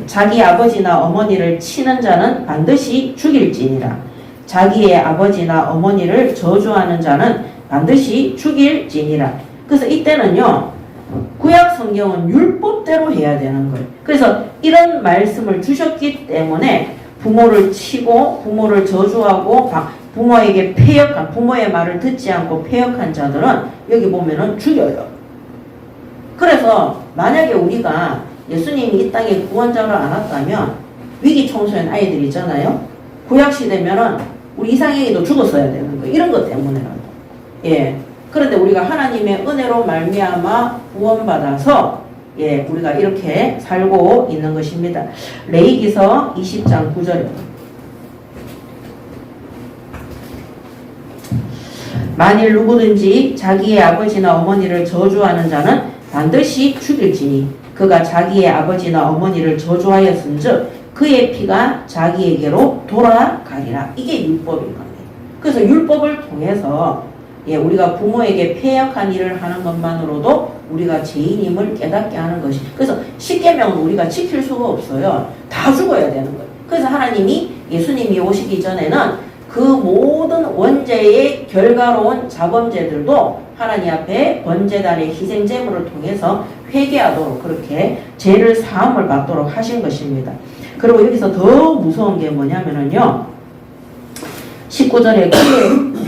S1: 자기 아버지나 어머니를 치는 자는 반드시 죽일지니라. 자기의 아버지나 어머니를 저주하는 자는 반드시 죽일지니라. 그래서 이때는요, 구약 성경은 율법대로 해야 되는 거예요. 그래서 이런 말씀을 주셨기 때문에 부모를 치고 부모를 저주하고 부모에게 패역한, 부모의 말을 듣지 않고 패역한 자들은 여기 보면은 죽여요. 그래서 만약에 우리가 예수님이 이 땅에 구원자로 안 왔다면 위기 청소년 아이들 있잖아요. 구약시대면은 우리 이상형이도 죽었어야 되는 거예요. 이런 것 때문에라도. 그런데 우리가 하나님의 은혜로 말미암아 구원받아서 우리가 이렇게 살고 있는 것입니다. 레위기서 20장 9절에 만일 누구든지 자기의 아버지나 어머니를 저주하는 자는 반드시 죽일지니 그가 자기의 아버지나 어머니를 저주하였은즉 그의 피가 자기에게로 돌아가리라. 이게 율법인 겁니다. 그래서 율법을 통해서 우리가 부모에게 패역한 일을 하는 것만으로도 우리가 죄인임을 깨닫게 하는 것이. 그래서 십계명은 우리가 지킬 수가 없어요. 다 죽어야 되는 거예요. 그래서 하나님이 예수님이 오시기 전에는 그 모든 원죄의 결과로운 자범죄들도 하나님 앞에 번제단의 희생제물을 통해서 회개하도록 그렇게 죄를 사함을 받도록 하신 것입니다. 그리고 여기서 더 무서운 게 뭐냐면요, 19절에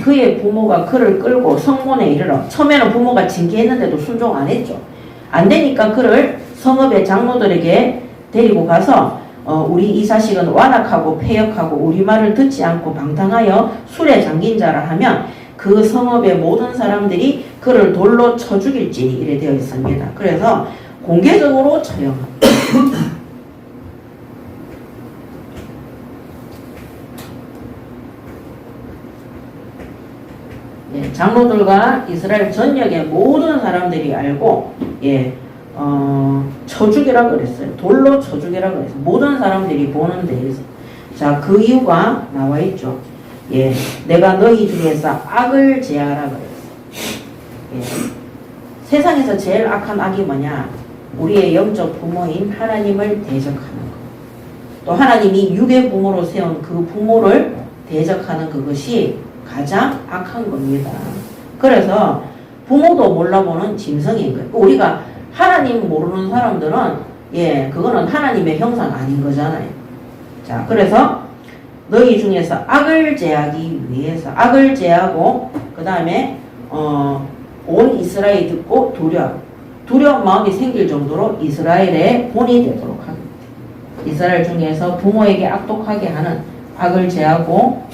S1: 그의 부모가 그를 끌고 성문에 이르러. 처음에는 부모가 징계했는데도 순종 안 했죠. 안 되니까 그를 성읍의 장로들에게 데리고 가서 우리 이 자식은 완악하고 패역하고 우리 말을 듣지 않고 방탕하여 술에 잠긴 자라 하면 그 성읍의 모든 사람들이 그를 돌로 쳐 죽일지니 이래 되어 있습니다. 그래서 공개적으로 처형합니다. 장로들과 이스라엘 전역의 모든 사람들이 알고 쳐죽이라 그랬어요. 돌로 쳐죽이라 그랬어요. 모든 사람들이 보는 데에서. 자, 그 이유가 나와 있죠. 내가 너희 중에서 악을 제하라 그랬어요. 세상에서 제일 악한 악이 뭐냐? 우리의 영적 부모인 하나님을 대적하는 것. 또 하나님이 육의 부모로 세운 그 부모를 대적하는 그것이 가장 악한 겁니다. 그래서 부모도 몰라보는 짐승인 거예요. 우리가 하나님 모르는 사람들은 그거는 하나님의 형상 아닌 거잖아요. 자, 그래서 너희 중에서 악을 제하기 위해서 악을 제하고 그 다음에 온 이스라엘이 듣고 두려운 마음이 생길 정도로 이스라엘의 본이 되도록 합니다. 이스라엘 중에서 부모에게 악독하게 하는 악을 제하고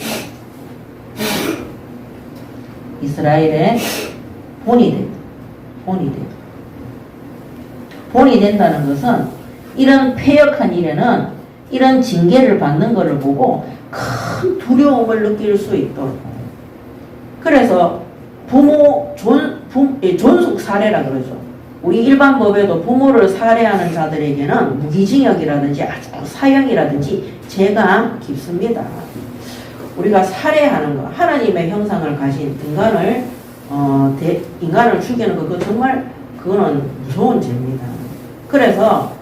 S1: 이스라엘의 본이 된다. 본이 된다는 것은 이런 패역한 일에는 이런 징계를 받는 것을 보고 큰 두려움을 느낄 수 있도록. 그래서 부모 존속 살해라 그러죠. 우리 일반 법에도 부모를 살해하는 자들에게는 무기징역이라든지 아주 사형이라든지 죄가 깊습니다. 우리가 살해하는 것, 하나님의 형상을 가진 인간을 인간을 죽이는 거, 그거 정말, 그거는 무서운 죄입니다. 그래서,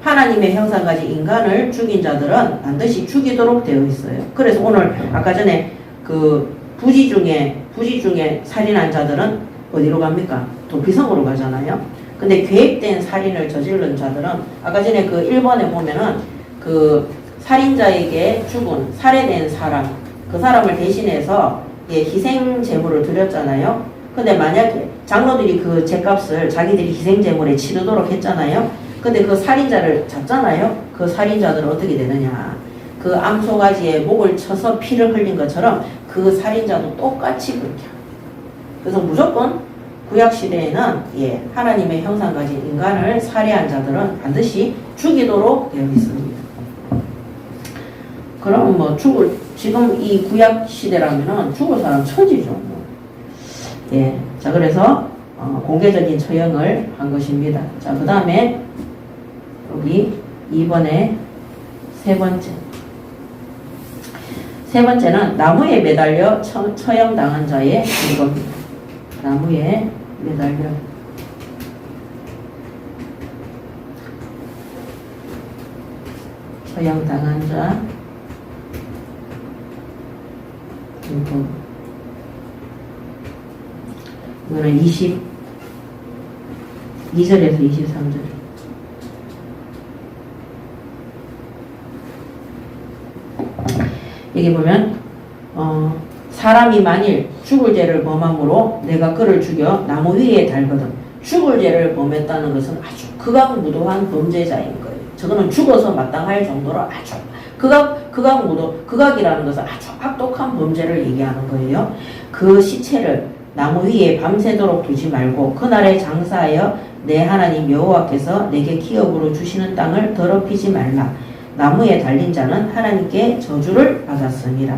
S1: 하나님의 형상 가진 인간을 죽인 자들은 반드시 죽이도록 되어 있어요. 그래서 오늘, 아까 전에 그 부지 중에 살인한 자들은 어디로 갑니까? 도피성으로 가잖아요. 근데 계획된 살인을 저지른 자들은, 아까 전에 그 1번에 보면은 그 살인자에게 죽은, 살해된 사람, 그 사람을 대신해서 희생 제물을 드렸잖아요. 근데 만약에 장로들이 그 제값을 자기들이 희생 제물에 치르도록 했잖아요. 근데 그 살인자를 잡잖아요. 그 살인자들은 어떻게 되느냐? 그 암소가지에 목을 쳐서 피를 흘린 것처럼 그 살인자도 똑같이 그렇게 합니다. 그래서 무조건 구약시대에는 하나님의 형상 가진 인간을 살해한 자들은 반드시 죽이도록 되어 있습니다. 그럼 뭐 지금 이 구약시대라면은 죽을 사람 천지죠. 뭐. 자, 그래서 공개적인 처형을 한 것입니다. 자, 그 다음에 여기 2번에 세 번째는 나무에 매달려 처형당한 자의 증거입니다. 나무에 매달려 처형당한 자 증거. 이거는 22절에서 23절. 여기 보면 사람이 만일 죽을 죄를 범함으로 내가 그를 죽여 나무 위에 달거든. 죽을 죄를 범했다는 것은 아주 극악무도한 범죄자인 거예요. 저거는 죽어서 마땅할 정도로 아주 극악이라는 것은 아주 악독한 범죄를 얘기하는 거예요. 그 시체를 나무 위에 밤새도록 두지 말고 그날에 장사하여 내 하나님 여호와께서 내게 기업으로 주시는 땅을 더럽히지 말라. 나무에 달린 자는 하나님께 저주를 받았습니다.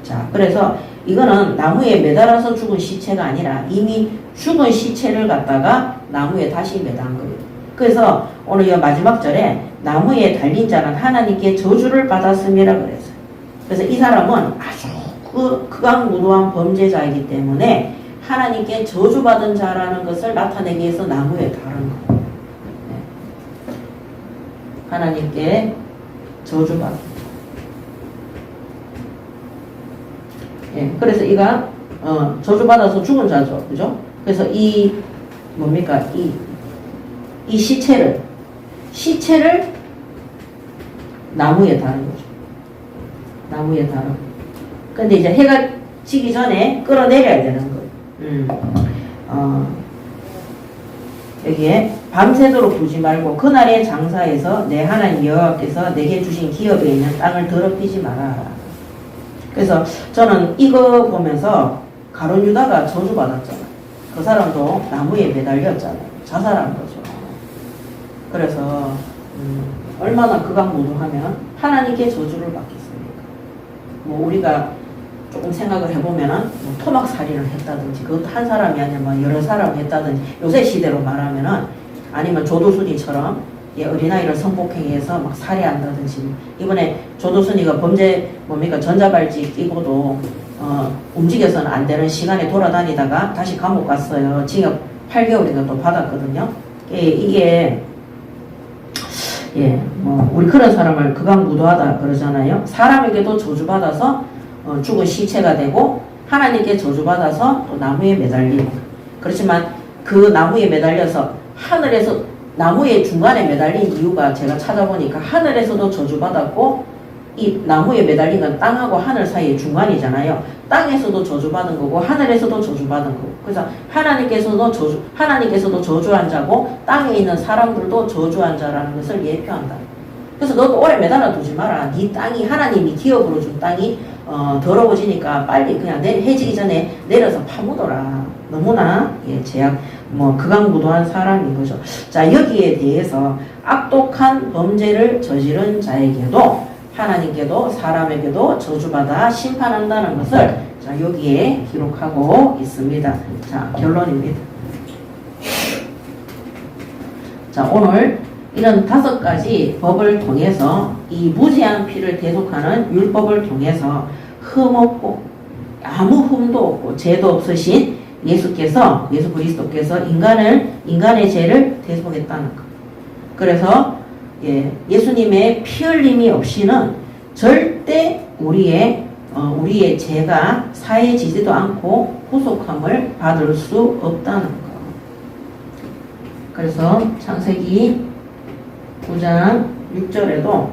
S1: 자, 그래서 이거는 나무에 매달아서 죽은 시체가 아니라 이미 죽은 시체를 갖다가 나무에 다시 매단 거예요. 그래서 오늘 이 마지막 절에 나무에 달린 자는 하나님께 저주를 받았습니다. 그랬어요. 그래서 이 사람은 아주 극악무도한 범죄자이기 때문에 하나님께 저주받은 자라는 것을 나타내기 위해서 나무에 달은 거예요. 하나님께 저주받은. 그래서 이가 저주받아서 죽은 자죠. 그죠? 그래서 뭡니까? 이 시체를 나무에 다는 거죠. 나무에 달아. 근데 이제 해가 지기 전에 끌어내려야 되는 거예요. 여기에 밤새도록 두지 말고 그날에 장사해서 내 하나님 여호와께서 내게 주신 기업에 있는 땅을 더럽히지 마라. 그래서 저는 이거 보면서 가룟 유다가 저주받았잖아요. 그 사람도 나무에 매달렸잖아요. 자살한 거죠. 그래서 얼마나 극악무도하면 하나님께 저주를 받겠습니까? 뭐 우리가 조금 생각을 해보면은 뭐 토막 살인을 했다든지 그것도 한 사람이 아니라 뭐 여러 사람이 했다든지 요새 시대로 말하면은 아니면 조두순이처럼 어린아이를 성폭행해서 막 살해한다든지 이번에 조두순이가 범죄 전자발찌 끼고도 움직여서는 안 되는 시간에 돌아다니다가 다시 감옥 갔어요. 징역 8개월인가 또 받았거든요. 이게 뭐 우리 그런 사람을 극악무도하다 그러잖아요. 사람에게도 저주받아서 죽은 시체가 되고 하나님께 저주받아서 또 나무에 매달리고. 그렇지만 그 나무에 매달려서 하늘에서 나무의 중간에 매달린 이유가 제가 찾아보니까 하늘에서도 저주받았고 이 나무에 매달린 건 땅하고 하늘 사이의 중간이잖아요. 땅에서도 저주받은 거고 하늘에서도 저주받은 거고. 그래서 하나님께서도 저주한 자고 땅에 있는 사람들도 저주한 자라는 것을 예표한다. 그래서 너도 오래 매달아 두지 마라. 네 땅이 하나님이 기업으로 준 땅이 더러워지니까 빨리 그냥 해지기 전에 내려서 파묻어라. 너무나 극악무도한 사람인 거죠. 자, 여기에 대해서 악독한 범죄를 저지른 자에게도 하나님께도 사람에게도 저주받아 심판한다는 것을 자, 여기에 기록하고 있습니다. 자, 결론입니다. 자, 오늘 이런 5가지 법을 통해서 이 무지한 피를 대속하는 율법을 통해서 흠없고 아무 흠도 없고 죄도 없으신 예수 그리스도께서 인간의 죄를 대속했다는 것. 그래서 예수님의 피 흘림이 없이는 절대 우리의 죄가 사해지지도 않고 구속함을 받을 수 없다는 것. 그래서 창세기 9장 6절에도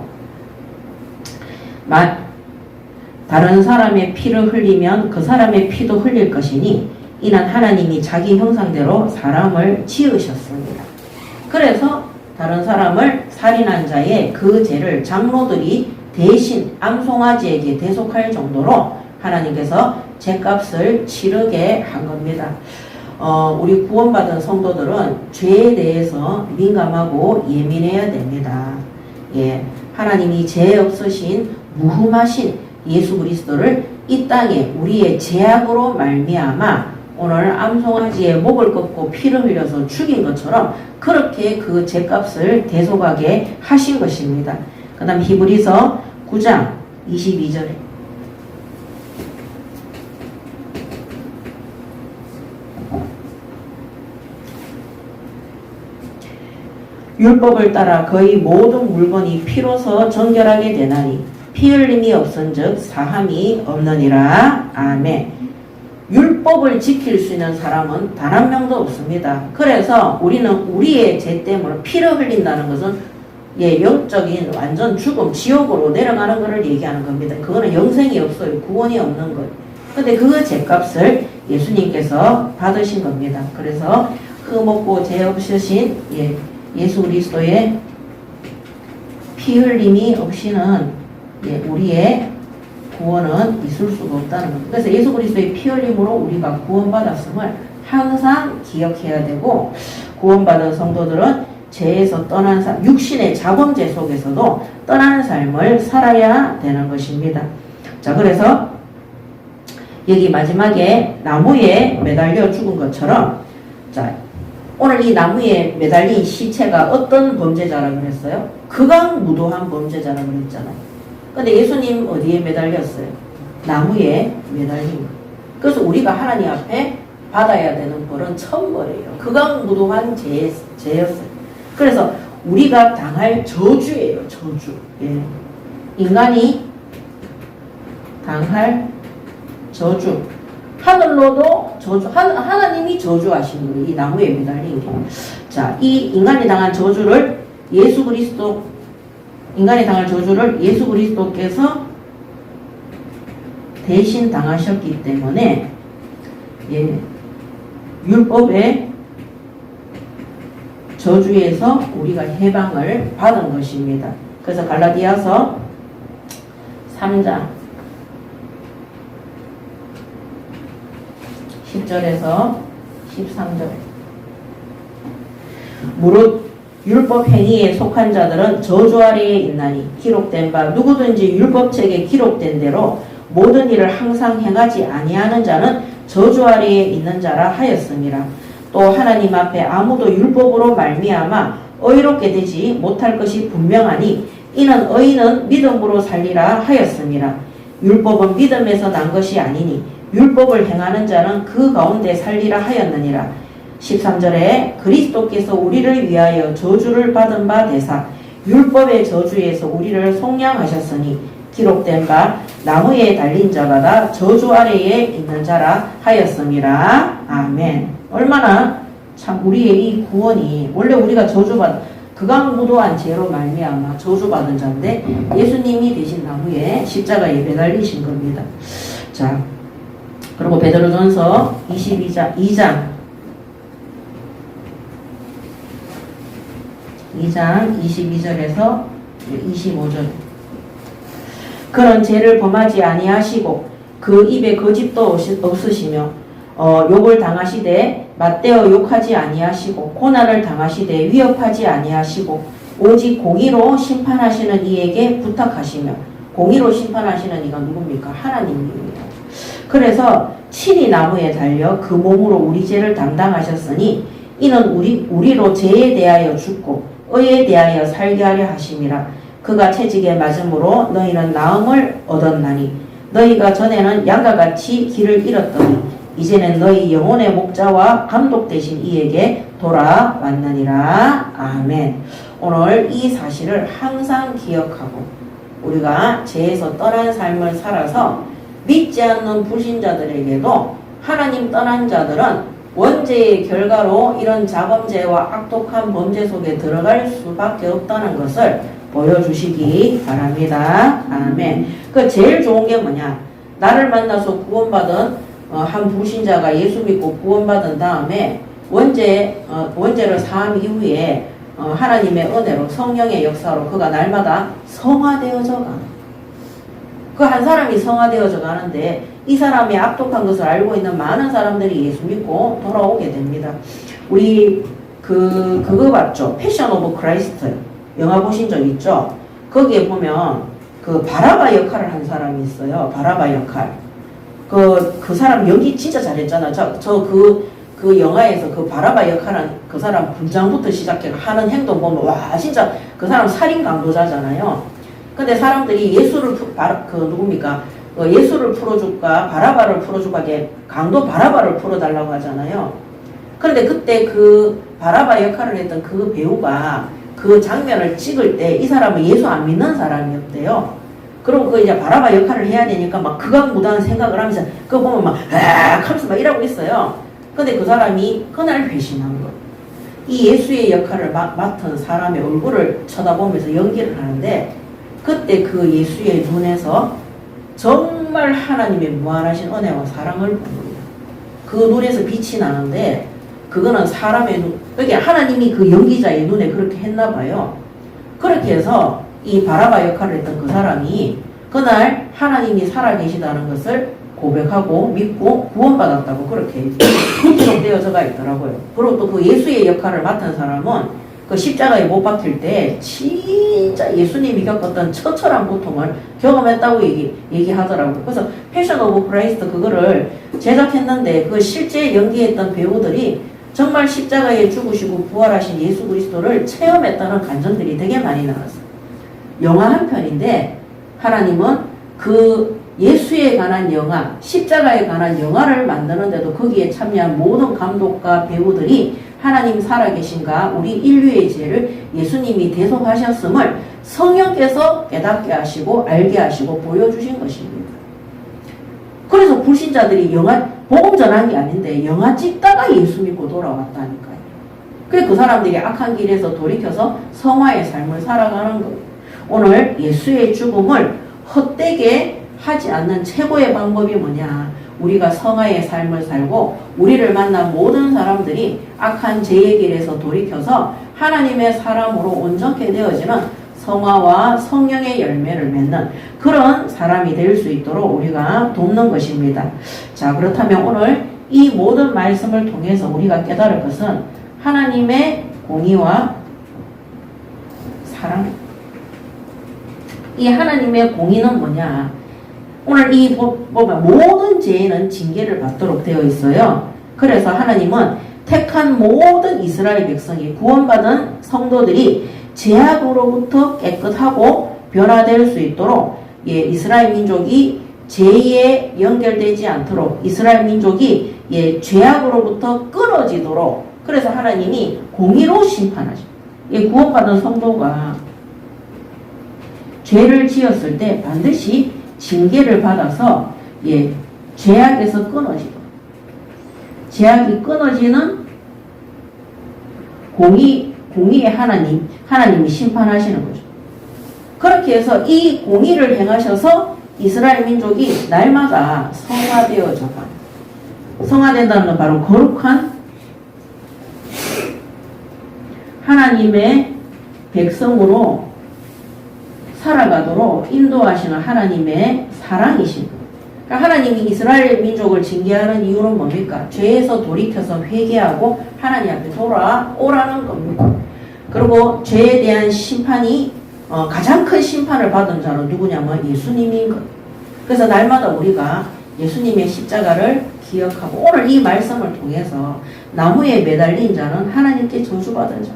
S1: 다른 사람의 피를 흘리면 그 사람의 피도 흘릴 것이니 이는 하나님이 자기 형상대로 사람을 지으셨습니다. 그래서 다른 사람을 살인한 자의 그 죄를 장로들이 대신 암송아지에게 대속할 정도로 하나님께서 죄값을 치르게 한 겁니다. 우리 구원받은 성도들은 죄에 대해서 민감하고 예민해야 됩니다. 하나님이 죄 없으신 무흠하신 예수 그리스도를 이 땅에 우리의 죄악으로 말미암아 오늘 암송아지의 목을 꺾고 피를 흘려서 죽인 것처럼 그렇게 그 죄값을 대속하게 하신 것입니다. 그 다음 히브리서 9장 22절에 율법을 따라 거의 모든 물건이 피로서 정결하게 되나니 피 흘림이 없은즉 사함이 없느니라. 아멘. 율법을 지킬 수 있는 사람은 단 한 명도 없습니다. 그래서 우리는 우리의 죄 때문에 피를 흘린다는 것은 영적인 완전 죽음, 지옥으로 내려가는 것을 얘기하는 겁니다. 그거는 영생이 없어요. 구원이 없는 거예요. 근데 그 죄값을 예수님께서 받으신 겁니다. 그래서 흠없고 죄 없으신 예수 그리스도의 피 흘림이 없이는 우리의 구원은 있을 수가 없다는 겁니다. 그래서 예수 그리스도의 피 흘림으로 우리가 구원받았음을 항상 기억해야 되고, 구원받은 성도들은 죄에서 떠난 삶, 육신의 자범죄 속에서도 떠나는 삶을 살아야 되는 것입니다. 자, 그래서 여기 마지막에 나무에 매달려 죽은 것처럼, 자, 오늘 이 나무에 매달린 시체가 어떤 범죄자라고 그랬어요? 극악무도한 범죄자라고 그랬잖아요. 근데 예수님 어디에 매달렸어요? 나무에 매달린 거. 그래서 우리가 하나님 앞에 받아야 되는 벌은 천벌이에요. 극악무도한 죄였어요. 그래서 우리가 당할 저주예요. 저주. 인간이 당할 저주. 하늘로도 저주, 하나님이 저주하신 거예요. 이 나무에 매달린 게. 자, 이 인간이 당한 저주를 인간이 당할 저주를 예수 그리스도께서 대신 당하셨기 때문에, 율법의 저주에서 우리가 해방을 받은 것입니다. 그래서 갈라디아서 3장 10절에서 13절. 무릇 율법 행위에 속한 자들은 저주 아래에 있나니 기록된 바 누구든지 율법책에 기록된 대로 모든 일을 항상 행하지 아니하는 자는 저주 아래에 있는 자라 하였음이라. 또 하나님 앞에 아무도 율법으로 말미암아 의롭게 되지 못할 것이 분명하니 이는 의인은 믿음으로 살리라 하였음이라. 율법은 믿음에서 난 것이 아니니 율법을 행하는 자는 그 가운데 살리라 하였느니라. 13절에 그리스도께서 우리를 위하여 저주를 받은 바 되사 율법의 저주에서 우리를 속량하셨으니 기록된 바 나무에 달린 자가 다 저주 아래에 있는 자라 하였음이라. 아멘. 얼마나 참 우리의 이 구원이, 원래 우리가 극악무도한 죄로 말미암아 저주받은 자인데 예수님이 대신 나무에 십자가에 매달리신 겁니다. 자, 그리고 베드로전서 2장 22절에서 25절. 그런 죄를 범하지 아니하시고 그 입에 거짓도 없으시며 욕을 당하시되 맞대어 욕하지 아니하시고 고난을 당하시되 위협하지 아니하시고 오직 공의로 심판하시는 이에게 부탁하시며, 공의로 심판하시는 이가 누굽니까? 하나님입니다. 그래서 친히 나무에 달려 그 몸으로 우리 죄를 담당하셨으니 이는 우리로 죄에 대하여 죽고 의에 대하여 살게 하려 하심이라. 그가 채찍에 맞음으로 너희는 나음을 얻었나니 너희가 전에는 양과 같이 길을 잃었더니 이제는 너희 영혼의 목자와 감독 되신 이에게 돌아왔느니라. 아멘. 오늘 이 사실을 항상 기억하고 우리가 죄에서 떠난 삶을 살아서 믿지 않는 불신자들에게도 하나님 떠난 자들은 원죄의 결과로 이런 자범죄와 악독한 범죄 속에 들어갈 수밖에 없다는 것을 보여주시기 바랍니다. 아멘. 그 제일 좋은 게 뭐냐? 나를 만나서 구원받은 한 불신자가 예수 믿고 구원받은 다음에 원죄를 사함 이후에 하나님의 은혜로 성령의 역사로 그가 날마다 성화되어져 가는. 그 한 사람이 성화되어져 가는데 이 사람이 악독한 것을 알고 있는 많은 사람들이 예수 믿고 돌아오게 됩니다. 우리 그거 봤죠? 패션 오브 크라이스트 영화 보신 적 있죠? 거기에 보면 그 바라바 역할을 한 사람이 있어요. 바라바 역할. 그 사람 연기 진짜 잘했잖아. 그 영화에서 그 바라바 역할한 그 사람 분장부터 시작해 하는 행동 보면 와 진짜 그 사람 살인 강도자잖아요. 근데 사람들이 예수를 누굽니까? 예수를 풀어줄까 바라바를 풀어줄까 강도 바라바를 풀어달라고 하잖아요. 그런데 그때 그 바라바 역할을 했던 그 배우가 그 장면을 찍을 때 이 사람은 예수 안 믿는 사람이었대요. 그리고 그 이제 바라바 역할을 해야 되니까 막 극악무도한 생각을 하면서 그거 보면 막 하면서 막 이러고 있어요. 근데 그 사람이 그날 회심한 거예요. 이 예수의 역할을 맡은 사람의 얼굴을 쳐다보면서 연기를 하는데 그때 그 예수의 눈에서 정말 하나님의 무한하신 은혜와 사랑을 본 겁니다. 그 눈에서 빛이 나는데 그거는 사람의 눈, 그게 하나님이 그 연기자의 눈에 그렇게 했나 봐요. 그렇게 해서 이 바라바 역할을 했던 그 사람이 그날 하나님이 살아계시다는 것을 고백하고 믿고 구원받았다고 그렇게 기록되어져가 있더라고요. 그리고 또 그 예수의 역할을 맡은 사람은 그 십자가에 못 박힐 때 진짜 예수님이 겪었던 처절한 고통을 경험했다고 얘기하더라고요. 그래서 패션 오브 크라이스트 그거를 제작했는데 그 실제 연기했던 배우들이 정말 십자가에 죽으시고 부활하신 예수 그리스도를 체험했다는 간증들이 되게 많이 나왔어요. 영화 한 편인데 하나님은 그 예수에 관한 영화, 십자가에 관한 영화를 만드는데도 거기에 참여한 모든 감독과 배우들이 하나님 살아계신가 우리 인류의 죄를 예수님이 대속하셨음을 성령께서 깨닫게 하시고 알게 하시고 보여주신 것입니다. 그래서 불신자들이 영화 복음 전한 게 아닌데 영화 찍다가 예수 믿고 돌아왔다니까요. 그래서 그 사람들이 악한 길에서 돌이켜서 성화의 삶을 살아가는 거예요. 오늘 예수의 죽음을 헛되게 하지 않는 최고의 방법이 뭐냐? 우리가 성화의 삶을 살고 우리를 만난 모든 사람들이 악한 죄의 길에서 돌이켜서 하나님의 사람으로 온전케 되어지는 성화와 성령의 열매를 맺는 그런 사람이 될 수 있도록 우리가 돕는 것입니다. 자, 그렇다면 오늘 이 모든 말씀을 통해서 우리가 깨달을 것은 하나님의 공의와 사랑. 이 하나님의 공의는 뭐냐? 오늘 이 보면 모든 죄는 징계를 받도록 되어 있어요. 그래서 하나님은 택한 모든 이스라엘 백성이 구원받은 성도들이 죄악으로부터 깨끗하고 변화될 수 있도록 이스라엘 민족이 죄에 연결되지 않도록 이스라엘 민족이 죄악으로부터 끊어지도록 그래서 하나님이 공의로 심판하죠. 구원받은 성도가 죄를 지었을 때 반드시 징계를 받아서 죄악에서 끊어지도록 죄악이 끊어지는 공의의 하나님이 심판하시는 거죠. 그렇게 해서 이 공의를 행하셔서 이스라엘 민족이 날마다 성화되어져 가요. 성화된다는 건 바로 거룩한 하나님의 백성으로 살아가도록 인도하시는 하나님의 사랑이신 거예요. 그러니까 하나님이 이스라엘 민족을 징계하는 이유는 뭡니까? 죄에서 돌이켜서 회개하고 하나님 앞에 돌아오라는 겁니다. 그리고 죄에 대한 심판이 가장 큰 심판을 받은 자는 누구냐면 예수님인 거예요. 그래서 날마다 우리가 예수님의 십자가를 기억하고 오늘 이 말씀을 통해서 나무에 매달린 자는 하나님께 저주받은 자.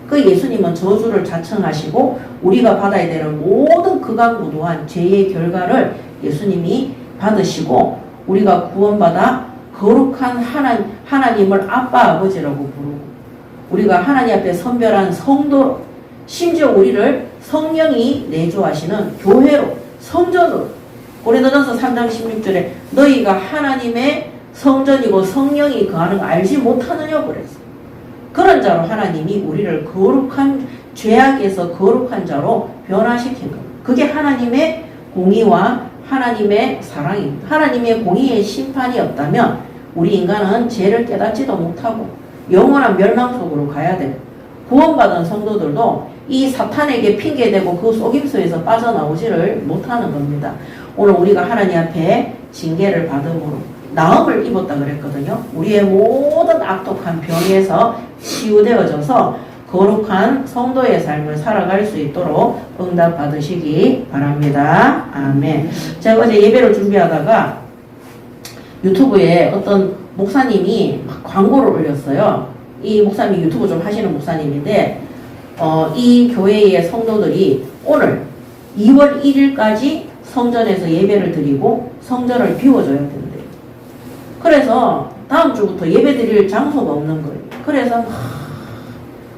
S1: 그 예수님은 저주를 자청하시고 우리가 받아야 되는 모든 극악무도한 죄의 결과를 예수님이 받으시고 우리가 구원받아 거룩한 하나님을 아빠 아버지라고 부르고 우리가 하나님 앞에 선별한 성도로 심지어 우리를 성령이 내주하시는 교회로 성전으로 고린도전서 3장 16절에 너희가 하나님의 성전이고 성령이 거하는 거 알지 못하느냐고 그랬어요. 그런 자로 하나님이 우리를 거룩한 죄악에서 거룩한 자로 변화시킨 겁니다. 그게 하나님의 공의와 하나님의 사랑입니다. 하나님의 공의의 심판이 없다면 우리 인간은 죄를 깨닫지도 못하고 영원한 멸망 속으로 가야 돼요. 구원받은 성도들도 이 사탄에게 핑계대고 그 속임수에서 빠져나오지를 못하는 겁니다. 오늘 우리가 하나님 앞에 징계를 받음으로 나음을 입었다 그랬거든요. 우리의 모든 악독한 병에서 치유되어져서 거룩한 성도의 삶을 살아갈 수 있도록 응답받으시기 바랍니다. 아멘. 제가 어제 예배를 준비하다가 유튜브에 어떤 목사님이 광고를 올렸어요. 이 목사님이 유튜브 좀 하시는 목사님인데 이 교회의 성도들이 오늘 2월 1일까지 성전에서 예배를 드리고 성전을 비워줘야 된대요. 그래서 다음 주부터 예배 드릴 장소가 없는 거예요. 그래서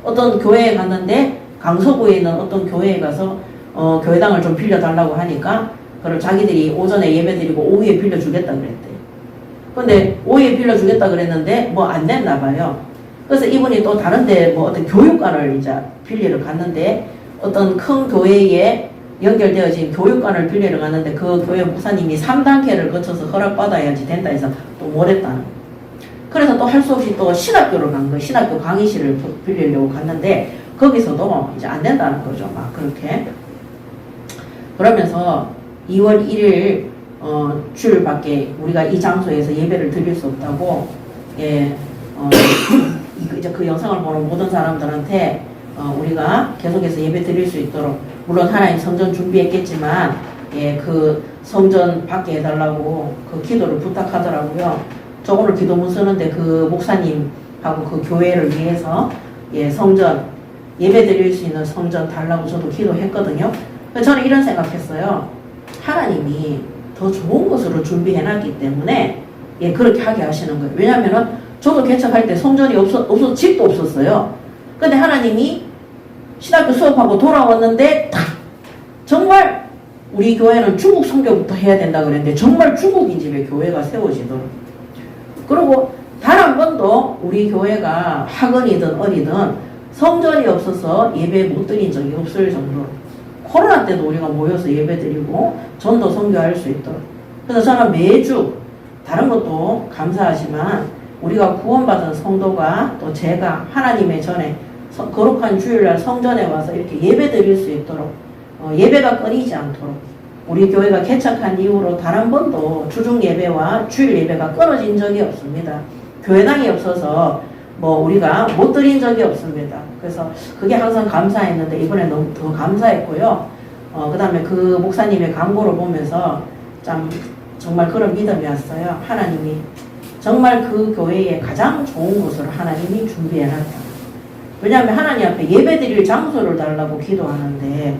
S1: 어떤 교회에 갔는데 강서구에 있는 어떤 교회에 가서 교회당을 좀 빌려달라고 하니까 그걸 자기들이 오전에 예배 드리고 오후에 빌려주겠다 그랬대요. 근데 오후에 빌려주겠다 그랬는데 뭐 안 됐나 봐요. 그래서 이분이 또 다른데 뭐 어떤 교육관을 이제 빌리러 갔는데 어떤 큰 교회에 연결되어진 교육관을 빌리러 갔는데 그 교회 목사님이 3단계를 거쳐서 허락받아야지 된다 해서 또 못했다는. 그래서 또 할 수 없이 또 신학교를 간 거예요. 신학교 강의실을 빌리려고 갔는데 거기서도 이제 안 된다는 거죠. 막 그렇게. 그러면서 2월 1일 주일밖에 우리가 이 장소에서 예배를 드릴 수 없다고 이제 그 영상을 보는 모든 사람들한테 우리가 계속해서 예배 드릴 수 있도록 물론 하나님 성전 준비했겠지만 그 성전 받게 해달라고 그 기도를 부탁하더라고요. 저 오늘 기도문 쓰는데 그 목사님하고 그 교회를 위해서 성전 예배 드릴 수 있는 성전 달라고 저도 기도했거든요. 저는 이런 생각했어요. 하나님이 더 좋은 것으로 준비해놨기 때문에 그렇게 하게 하시는 거예요. 왜냐하면은 저도 개척할 때 성전이 없어 집도 없었어요. 근데 하나님이 신학교 수업하고 돌아왔는데 정말 우리 교회는 중국 선교부터 해야 된다 그랬는데 정말 중국인 집에 교회가 세워지더라고요. 그리고 단 한 번도 우리 교회가 학원이든 어디든 성전이 없어서 예배 못 드린 적이 없을 정도로 코로나 때도 우리가 모여서 예배 드리고 전도 선교할 수 있도록. 그래서 저는 매주 다른 것도 감사하지만 우리가 구원받은 성도가 또 제가 하나님의 전에 거룩한 주일날 성전에 와서 이렇게 예배 드릴 수 있도록 예배가 끊이지 않도록 우리 교회가 개척한 이후로 단 한 번도 주중 예배와 주일 예배가 끊어진 적이 없습니다. 교회당이 없어서 뭐 우리가 못 드린 적이 없습니다. 그래서 그게 항상 감사했는데 이번에 너무 더 감사했고요. 그 다음에 그 목사님의 광고를 보면서 참 정말 그런 믿음이 왔어요. 하나님이 정말 그 교회에 가장 좋은 곳을 하나님이 준비해놨다. 왜냐하면 하나님 앞에 예배 드릴 장소를 달라고 기도하는데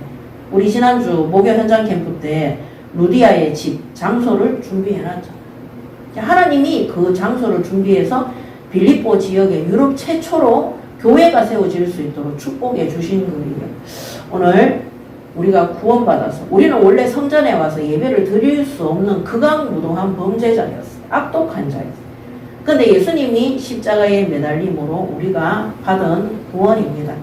S1: 우리 지난주 목요 현장 캠프 때 루디아의 집 장소를 준비해놨죠. 하나님이 그 장소를 준비해서 빌립보 지역에 유럽 최초로 교회가 세워질 수 있도록 축복해 주신 거예요. 오늘 우리가 구원받아서 우리는 원래 성전에 와서 예배를 드릴 수 없는 극악무도한 범죄자였어요. 악독한 자였어요. 근데 예수님이 십자가에 매달림으로 우리가 받은 구원입니다.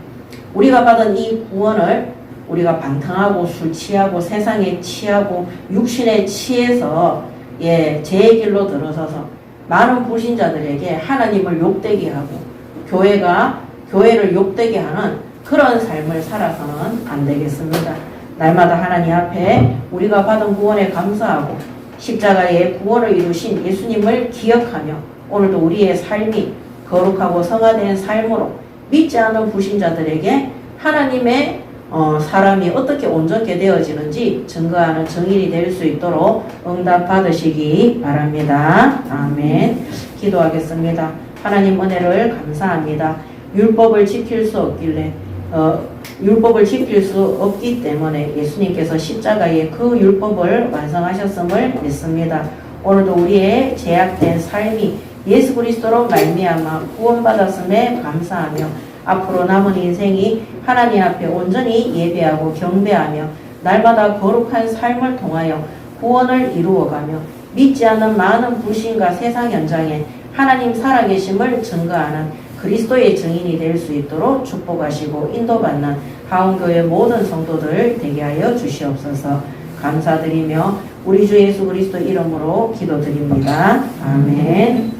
S1: 우리가 받은 이 구원을 우리가 방탕하고 술 취하고 세상에 취하고 육신에 취해서 죄의 길로 들어서서 많은 불신자들에게 하나님을 욕되게 하고 교회를 욕되게 하는 그런 삶을 살아서는 안 되겠습니다. 날마다 하나님 앞에 우리가 받은 구원에 감사하고 십자가의 구원을 이루신 예수님을 기억하며 오늘도 우리의 삶이 거룩하고 성화된 삶으로 믿지 않는 불신자들에게 하나님의 사람이 어떻게 온전케 되어지는지 증거하는 증인이 될 수 있도록 응답 받으시기 바랍니다. 아멘. 기도하겠습니다. 하나님 은혜를 감사합니다. 율법을 지킬 수 없길래 율법을 지킬 수 없기 때문에 예수님께서 십자가에 그 율법을 완성하셨음을 믿습니다. 오늘도 우리의 제약된 삶이 예수 그리스도로 말미암아 구원받았음에 감사하며 앞으로 남은 인생이 하나님 앞에 온전히 예배하고 경배하며 날마다 거룩한 삶을 통하여 구원을 이루어가며 믿지 않는 많은 불신과 세상 현장에 하나님 살아계심을 증거하는 그리스도의 증인이 될 수 있도록 축복하시고 인도받는 하온교회 모든 성도들 되게 하여 주시옵소서. 감사드리며 우리 주 예수 그리스도 이름으로 기도드립니다. 아멘.